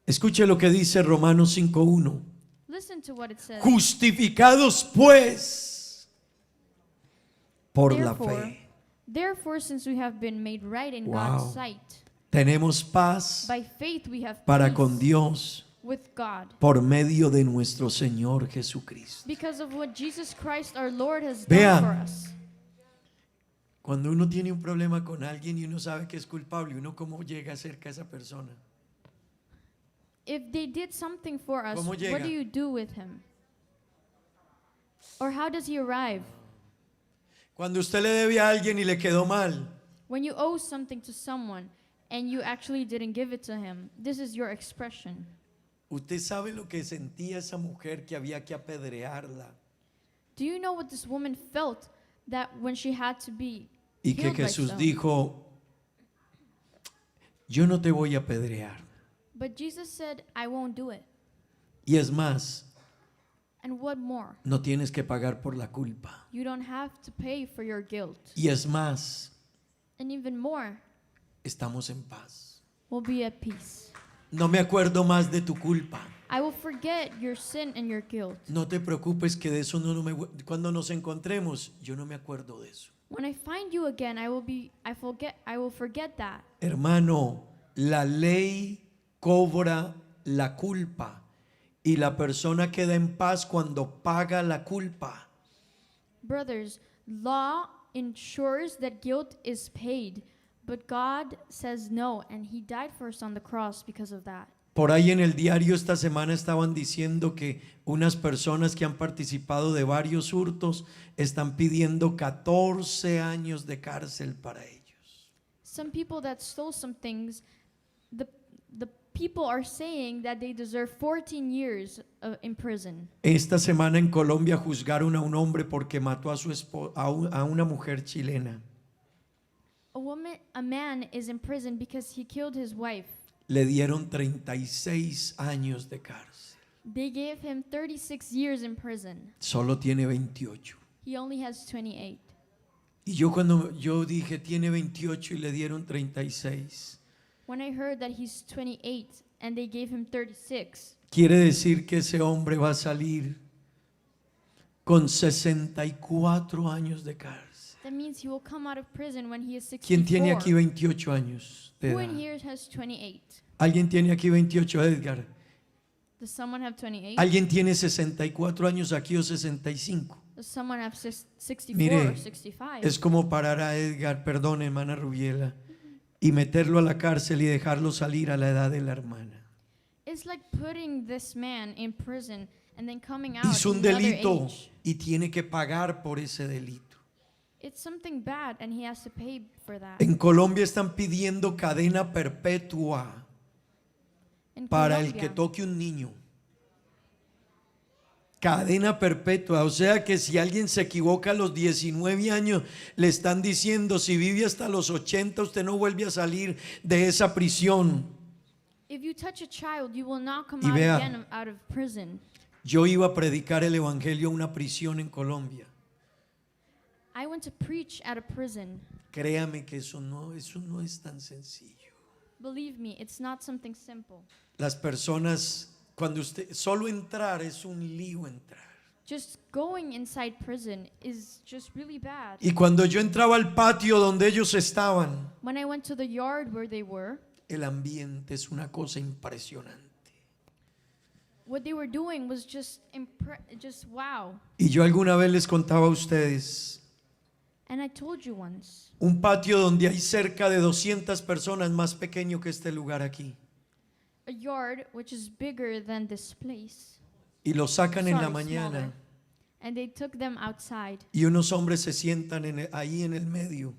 Escuche lo que dice Romanos 5:1.
listen to what it says.
Justificados pues por la fe.
Therefore, since we have been made right in
Wow.
God's sight,
Tenemos paz
by faith we have
para
peace
con Dios
with God,
por medio de nuestro Señor Jesucristo.
because of what Jesus Christ our Lord has
Vea.
done for us.
Cuando uno tiene un problema con alguien y uno sabe que es culpable, uno cómo llega cerca a esa persona.
If they did something for us,
¿Cómo
what
llega?
do you do with him? Or how does he arrive?
Cuando usted le debe a alguien y le quedó mal,
When you owe something to someone and you actually didn't give it to him, this is your expression.
usted sabe lo que sentía esa mujer que había que apedrearla
Do you know what this woman felt that when she had to be
y que
killed by
Jesús
stone?
dijo, yo no te voy a apedrear.
But Jesus said, I won't do it.
Y es más,
And what more?
no tienes que pagar por la culpa.
You don't have to pay for your guilt.
Y es más,
And even more,
estamos en paz.
we'll be at peace.
No me acuerdo más de tu culpa.
I will forget your sin and your guilt.
No te preocupes que de eso cuando nos encontremos, yo no me acuerdo de eso.
When I find you again, I will forget that.
Hermano, la ley cobra la culpa y la persona queda en paz cuando paga la culpa.
Brothers, law ensures that guilt is paid, but God says no, and he died for us on the cross because of that.
Por ahí en el diario esta semana estaban diciendo que unas personas que han participado de varios hurtos están pidiendo 14 años de cárcel para ellos.
Some people that stole some things, the people are saying that they deserve 14 years in prison.
Esta semana en Colombia juzgaron a un hombre porque mató a a una mujer chilena.
A man is in prison because he killed his wife.
Le dieron 36 años de cárcel.
They gave him 36 years in prison.
Solo tiene 28.
He only has 28.
Y yo cuando yo dije tiene 28 y le dieron 36,
When I heard that he's 28 and they gave him 36,
quiere decir que ese hombre va a salir con 64 años de cárcel.
that means he will come out of prison when he is 64.
¿Quién tiene aquí 28 años de
Who
edad?
in here has 28?
¿Alguien tiene aquí 28, Edgar?
Does someone have 28?
¿Alguien tiene 64 años aquí o 65?
Does someone have 64
Mire,
or 65?
es como parar a Edgar, perdón, hermana Rubiela, y meterlo a la cárcel y dejarlo salir a la edad de la hermana.
It's like putting this man in prison and then coming out
Hizo un
in another
delito
age.
y tiene que pagar por ese delito.
It's something bad and he has to pay for that.
En Colombia están pidiendo cadena perpetua
In
para el
Colombia,
que toque un niño. Cadena perpetua, o sea que si alguien se equivoca a los 19 años, le están diciendo, si vive hasta los 80, usted no vuelve a salir de esa prisión.
if you touch a child, you will not come
Y
out
vea,
again out of prison.
Yo iba a predicar el evangelio a una prisión en Colombia.
I went to preach at a prison.
Créame que eso no es tan sencillo.
Believe me, it's not something simple.
Las personas, cuando usted, solo entrar es un lío entrar.
Just going inside prison is just really bad.
Y cuando yo entraba al patio donde ellos estaban,
When I went to the yard where they were,
el ambiente es una cosa impresionante.
what they were doing was just wow.
Y yo alguna vez les contaba a ustedes,
And I told you once,
un patio donde hay cerca de 200 personas, más pequeño que este lugar aquí.
a yard which is bigger than this place.
Y los sacan en la
Sorry,
mañana
smaller. And they took them outside.
y unos hombres se sientan ahí en el medio.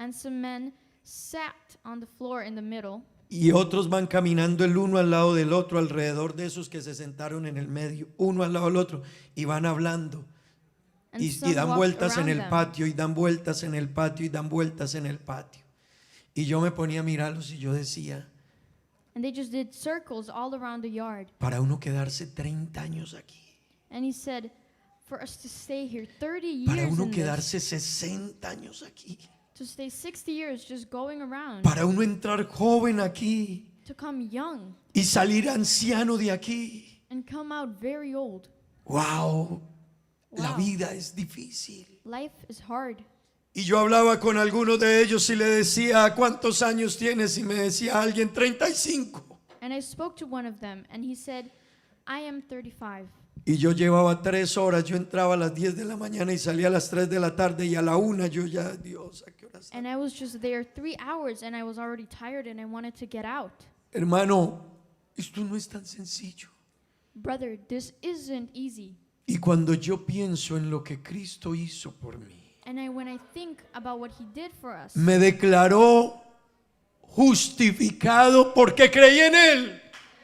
and some men sat on the floor in the middle,
y otros van caminando el uno al lado del otro alrededor de esos que se sentaron en el medio, uno al lado del otro, y van hablando
and
y
some
dan
walked
vueltas en
around
el
them.
patio y dan vueltas en el patio y dan vueltas en el patio. Y yo me ponía a mirarlos y yo decía,
And they just did circles all around the yard.
para uno quedarse 30 años aquí,
And he said, for us to stay here 30
para
years
uno
in this,
quedarse 60 años aquí,
to stay 60 years just going around,
para uno entrar joven aquí
to come young
y salir anciano de aquí.
and come out very old.
Wow, la
Wow.
vida es difícil.
Life is hard.
Y yo hablaba con algunos de ellos y le decía, ¿cuántos años tienes? Y me decía alguien, 35.
And I spoke to one of them, and he said, I am 35.
Y yo llevaba 3 horas, yo entraba a las 10 de la mañana y salía a las 3 de la tarde y a la 1 yo ya, Dios, ¿a qué hora está?
And I was just there 3 hours, and I was already tired, and I wanted to get out.
Hermano, esto no es tan sencillo.
Brother, this isn't easy.
Y cuando yo pienso en lo que Cristo hizo por mí,
And when I think about what he did for us,
me declaró justificado porque creí en Él.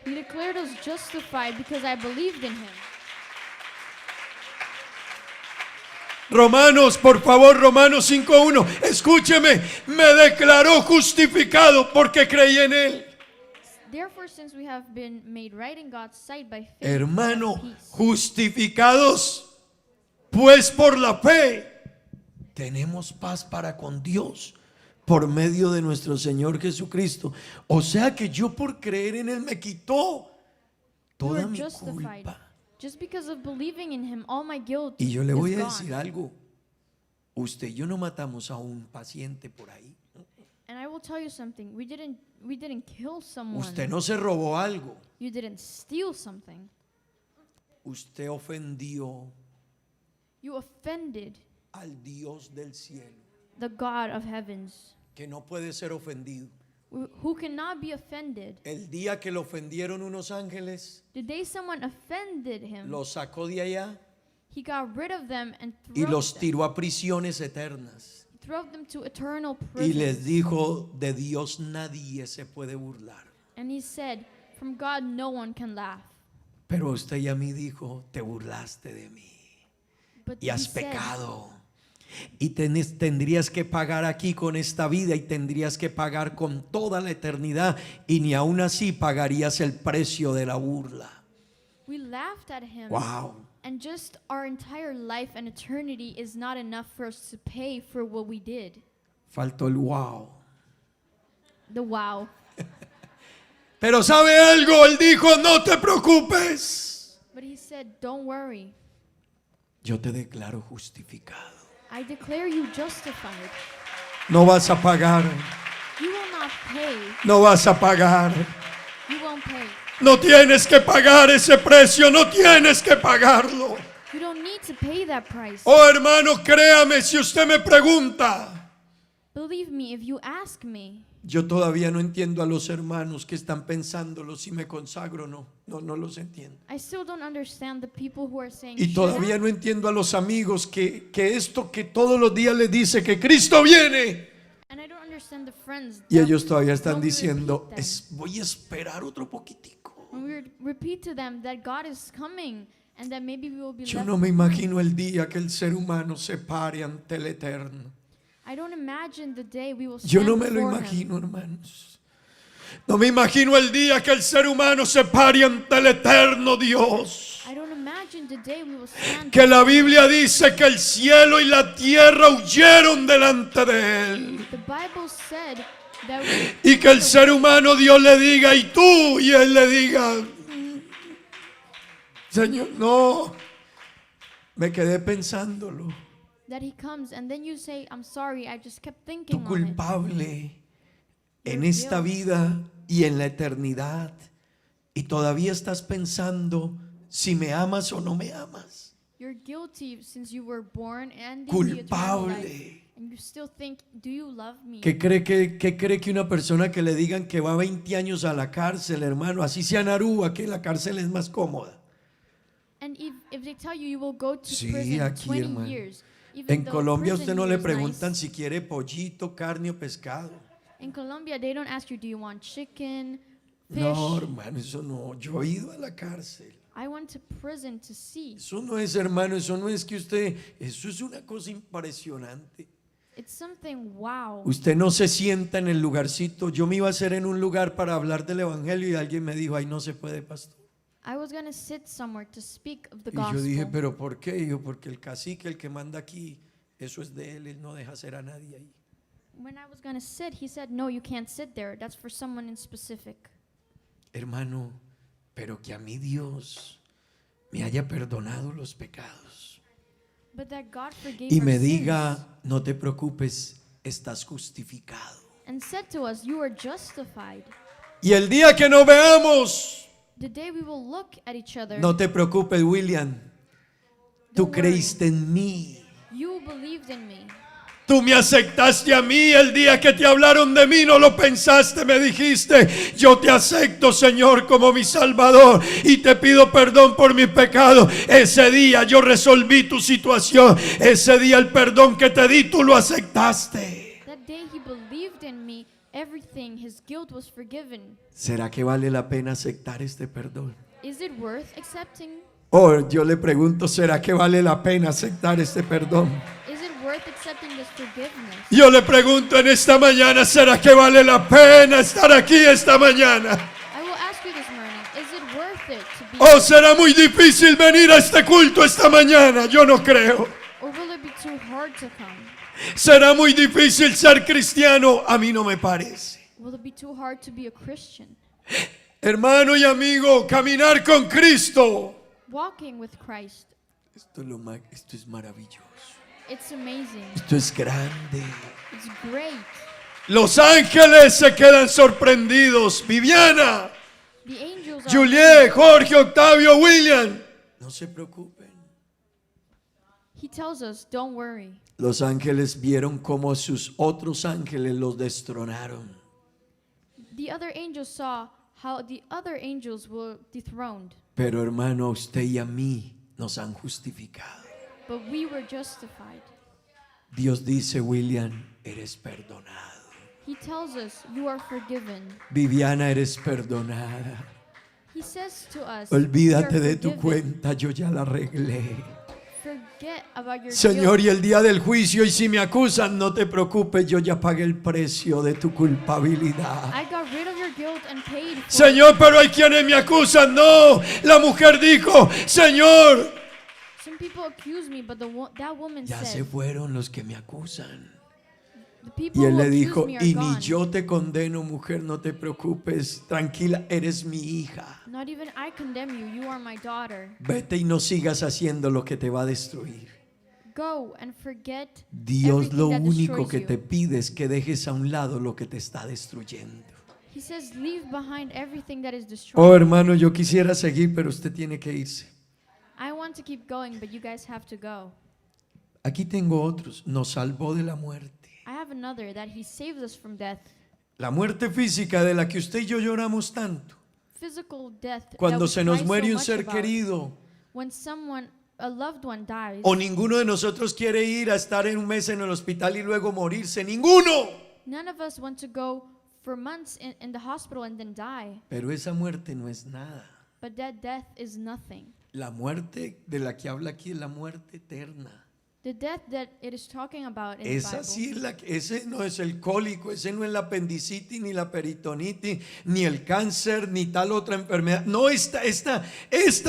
he declared us justified because I believed in him.
Romanos, por favor, Romanos 5:1, escúcheme, me declaró justificado porque creí en Él.
Therefore, since we have been made right in God's sight by faith,
Hermano,
we have peace.
justificados pues por la fe, tenemos paz para con Dios por medio de nuestro Señor Jesucristo. O sea que yo por creer en Él me quitó
You
toda
are
mi
justified.
culpa.
Just because of believing in him, all my guilt
Y yo le
is
voy a
gone.
decir algo. Usted y yo no matamos a un paciente por ahí.
And I will tell you something. We didn't kill someone.
Usted no se robó algo.
You didn't steal something.
Usted ofendió
You offended
al Dios del cielo,
the God of heavens,
que no puede ser ofendido.
who cannot be offended.
El día que lo ofendieron unos ángeles,
The day someone offended him,
los sacó de allá
he got rid of them and
y los tiró a prisiones eternas.
threw them to eternal
Y
prison.
les dijo, de Dios nadie se puede burlar.
And he said, from God no one can laugh.
Pero usted y a mí dijo, te burlaste de mí
But
y
he
has
said,
pecado. Y tendrías que pagar aquí con esta vida y tendrías que pagar con toda la eternidad y ni aún así pagarías el precio de la burla.
we laughed at him.
Wow.
And just our entire life and eternity is not enough for us to pay for what we did.
Faltó el wow.
The wow.
Pero ¿sabe algo? Él dijo, no te preocupes.
But he said, don't worry.
Yo te declaro justificado.
I declare you justified.
No vas a pagar.
You will not pay.
No vas a pagar.
You won't pay.
No tienes que pagar ese precio. No tienes que pagarlo.
You don't need to pay that price.
Oh, hermano, créame, si usted me pregunta.
Believe me, if you ask me,
Yo todavía no entiendo a los hermanos que están pensándolo si me consagro o no. No los entiendo.
I still don't understand the people who are saying,
Y
"Should
todavía
I?"
no entiendo a los amigos que esto que todos los días les dice que Cristo viene.
And I don't understand the friends
Y
that
ellos todavía están
when we
diciendo,
repeat them,
voy a esperar otro poquitico.
when we repeat to them that God is coming and that maybe we will be
Yo
left
no me
behind.
imagino el día que el ser humano se pare ante el Eterno.
I don't imagine the day we will
Yo
stand
no me lo
before him.
imagino, hermanos. No me imagino el día que el ser humano se pare ante el Eterno Dios.
I don't imagine the day we will stand
Que la Biblia dice que el cielo y la tierra huyeron delante de Él.
The Bible said that
Y que el ser humano Dios le diga, y tú, y Él le diga, Señor, no. Me quedé pensándolo.
that he comes and then you say, I'm sorry, I just kept
Tu
thinking on it.
culpable en
Your
esta
guilt.
vida y en la eternidad. Y todavía estás pensando si me amas o no me amas.
You're guilty since you were born and in the eternal life.
Culpable.
And you still think, do you love me?
¿Qué cree que una persona que le digan que va 20 años a la cárcel, hermano, así sea en Aruba, que la cárcel es más cómoda?
And if they tell you you will go to
Sí,
prison
aquí,
20
hermano.
years, Even
En
though
Colombia a
prison
usted no
here
le
is
preguntan
nice,
si quiere pollito, carne o pescado.
in Colombia they don't ask you, do you want chicken, fish?
No, hermano, eso no. Yo he ido a la cárcel.
I went to prison to see.
Eso no es, hermano, eso no es que usted, eso es una cosa impresionante.
It's something wow.
Usted no se sienta en el lugarcito. Yo me iba a hacer en un lugar para hablar del evangelio y alguien me dijo, ay, no se puede, pastor.
I was going to sit somewhere to speak of the
Y yo dije,
gospel.
pero ¿por qué? Yo, porque el cacique, el que manda aquí, eso es de él no deja hacer a nadie ahí.
When I was going to sit, he said, no, you can't sit there. That's for someone in specific.
Hermano, pero que a mí Dios me haya perdonado los pecados
But that God forgave
y
our
me
sins
diga, no te preocupes, estás justificado.
and said to us, you are justified.
Y el día que nos veamos,
The day we will look at each other,
no te preocupes, William, tú
Don't worry.
creíste en mí.
you believed in me.
Tú me aceptaste a mí el día que te hablaron de mí, no lo pensaste, me dijiste, yo te acepto, Señor, como mi Salvador y te pido perdón por mis pecados. Ese día yo resolví tu situación, ese día el perdón que te di, tú lo aceptaste.
That day he believed in me, everything, his guilt was forgiven.
¿Será que vale la pena aceptar este perdón?
Is it worth accepting?
Oh, yo le pregunto, ¿será que vale la pena aceptar este perdón?
Is it worth accepting this forgiveness?
Yo le pregunto en esta mañana, ¿será que vale la pena estar aquí esta mañana?
I will ask you this morning, is it worth it to be
¿O será muy difícil venir a este culto esta mañana? Yo no creo.
or will it be too hard to come?
¿Será muy difícil ser cristiano? A mí no me parece.
Will it be too hard to be a Christian?
Hermano y amigo, caminar con Cristo.
Walking with Christ,
Esto es maravilloso.
it's amazing.
Esto es grande.
It's great.
Los ángeles se quedan sorprendidos. Viviana,
The angels are
Juliet, Jorge, Octavio, William. No se preocupen.
He tells us, don't worry.
Los ángeles vieron cómo sus otros ángeles los destronaron.
The other angels saw how the other angels were dethroned,
Pero hermano, a usted y a mí nos han justificado.
but we were justified.
Dios dice, William, eres perdonado.
He tells us, you are forgiven.
Viviana, eres perdonada.
He says to us,
Olvídate
"You are
de tu
forgiven.
cuenta, yo ya la arreglé.
Forget about your
Señor,
guilt.
y el día del juicio, y si me acusan, no te preocupes, yo ya pagué el precio de tu culpabilidad.
I got rid of your guilt and paid for it.
Señor, pero hay quienes me acusan. No, la mujer dijo, Señor,
Some people accuse me, but that woman
ya se
said,
fueron los que me acusan.
the people
Y él
who
le
accuse
dijo,
me are
y
gone.
ni yo te condeno, mujer, no te preocupes, tranquila, eres mi hija.
Not even I condemn you. You are my daughter.
Vete y no sigas haciendo lo que te va a destruir.
Go and forget
Dios
everything
lo
that
único
destroys
que
you.
te pide es que dejes a un lado lo que te está destruyendo.
He says, leave behind everything that is
Oh,
destroyed.
hermano, yo quisiera seguir, pero usted tiene que irse.
I want to keep going, but you guys have to go.
Aquí tengo otros. Nos salvó de la muerte.
I have another that he saved us from death.
La muerte física de la que usted y yo lloramos tanto.
Physical death.
Cuando
that we
se nos
cry
muere
so
un
much
ser
about.
querido.
When a loved one dies.
O ninguno de nosotros quiere ir a estar en un mes en el hospital y luego morirse. Ninguno.
None of us want to go for months in the hospital and then die.
Pero esa muerte no es nada.
But that death is nothing.
La muerte de la que habla aquí es la muerte eterna.
The death that it is talking about in
Esa
the
sí
Bible.
es ese no es el cólico, ese no es la apendicitis, ni la peritonitis, ni el cáncer, ni tal otra enfermedad. No, esta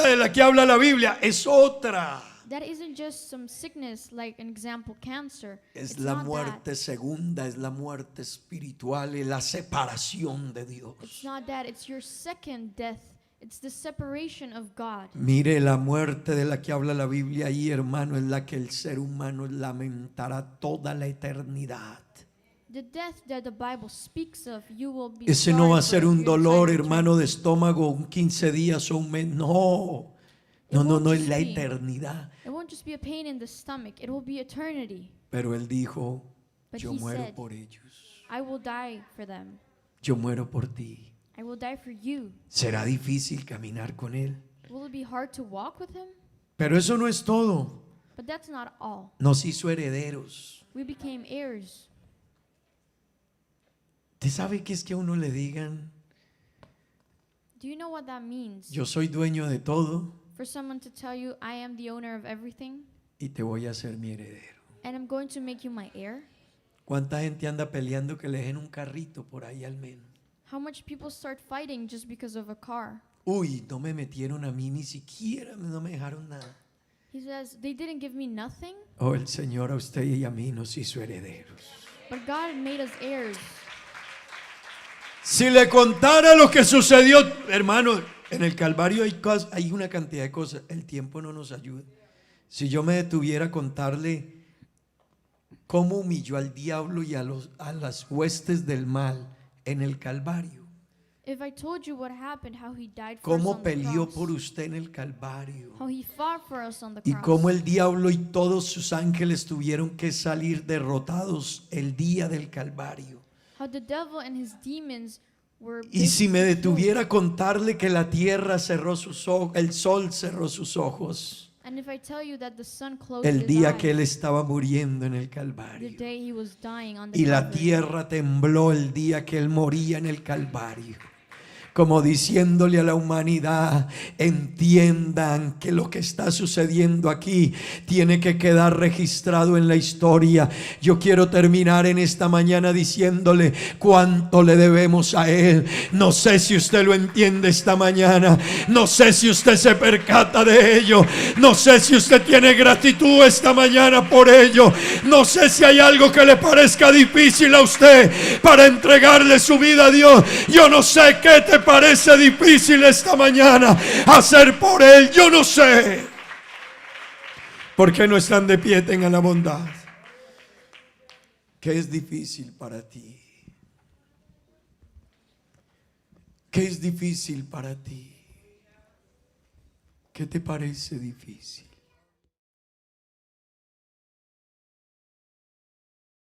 de la que habla la Biblia es otra.
That isn't just some sickness like an example cancer.
Es
It's
la
not
muerte
that.
segunda, es la muerte espiritual, es la separación de Dios.
It's not that. It's your second death. It's the separation of God.
Mire, la muerte de la que habla la Biblia ahí, hermano, es la que el ser humano lamentará toda la eternidad.
The death that the Bible speaks of, you will be
Ese no va a
sorry
ser
for
un
your
dolor,
entire
hermano, de
eternity.
estómago, un 15 días o un mes. No, no, es la eternidad.
It won't just be a pain in the stomach. It will be eternity.
Pero él dijo,
But
yo
he
muero
said,
por ellos.
I will die for them.
Yo muero por ti.
I will die for you.
¿Será difícil caminar con él?
Will it be hard to walk with him?
Pero eso no es todo.
But that's not all.
Nos hizo herederos.
We became heirs.
¿Usted sabe qué es que a uno le digan,
Do you know what that means?
yo soy dueño de todo
For someone to tell you, I am the owner of everything,
y te voy a hacer mi heredero?
and I'm going to make you my heir?
¿Cuánta gente anda peleando que le dejen un carrito por ahí al menos?
How much people start fighting just because of a car?
Uy, no me metieron a mí ni siquiera, no me dejaron nada.
He says, they didn't give me nothing,
Oh, el Señor a usted y a mí nos hizo herederos.
but God made us heirs.
Si le contara lo que sucedió, hermano, en el Calvario hay una cantidad de cosas. El tiempo no nos ayuda. Si yo me detuviera a contarle cómo humilló al diablo y a las huestes del mal en el Calvario,
If I told you what happened, how he died for us
cómo
on the
peleó
cross,
por usted en el Calvario,
how he fought for us on the
y
cross,
cómo el diablo y todos sus ángeles tuvieron que salir derrotados el día del Calvario.
how the devil and his demons were
Y si me
basically
detuviera a
killed.
contarle que la tierra cerró sus ojos, el sol cerró sus ojos,
And if I tell you that the sun closed
el
his
día
eyes,
que él estaba muriendo en el
the
Calvario,
day he was dying on the
y la
Calvary,
tierra tembló el día que él moría en el Calvario, como diciéndole a la humanidad, entiendan que lo que está sucediendo aquí tiene que quedar registrado en la historia. Yo quiero terminar en esta mañana diciéndole cuánto le debemos a él. No sé si usted lo entiende esta mañana, no sé si usted se percata de ello, no sé si usted tiene gratitud esta mañana por ello, no sé si hay algo que le parezca difícil a usted para entregarle su vida a Dios. Yo no sé qué te parece difícil esta mañana hacer por él. Yo no sé. ¿Por qué no están de pie? Tengan la bondad. ¿Qué es difícil para ti? ¿Qué es difícil para ti? ¿Qué te parece difícil?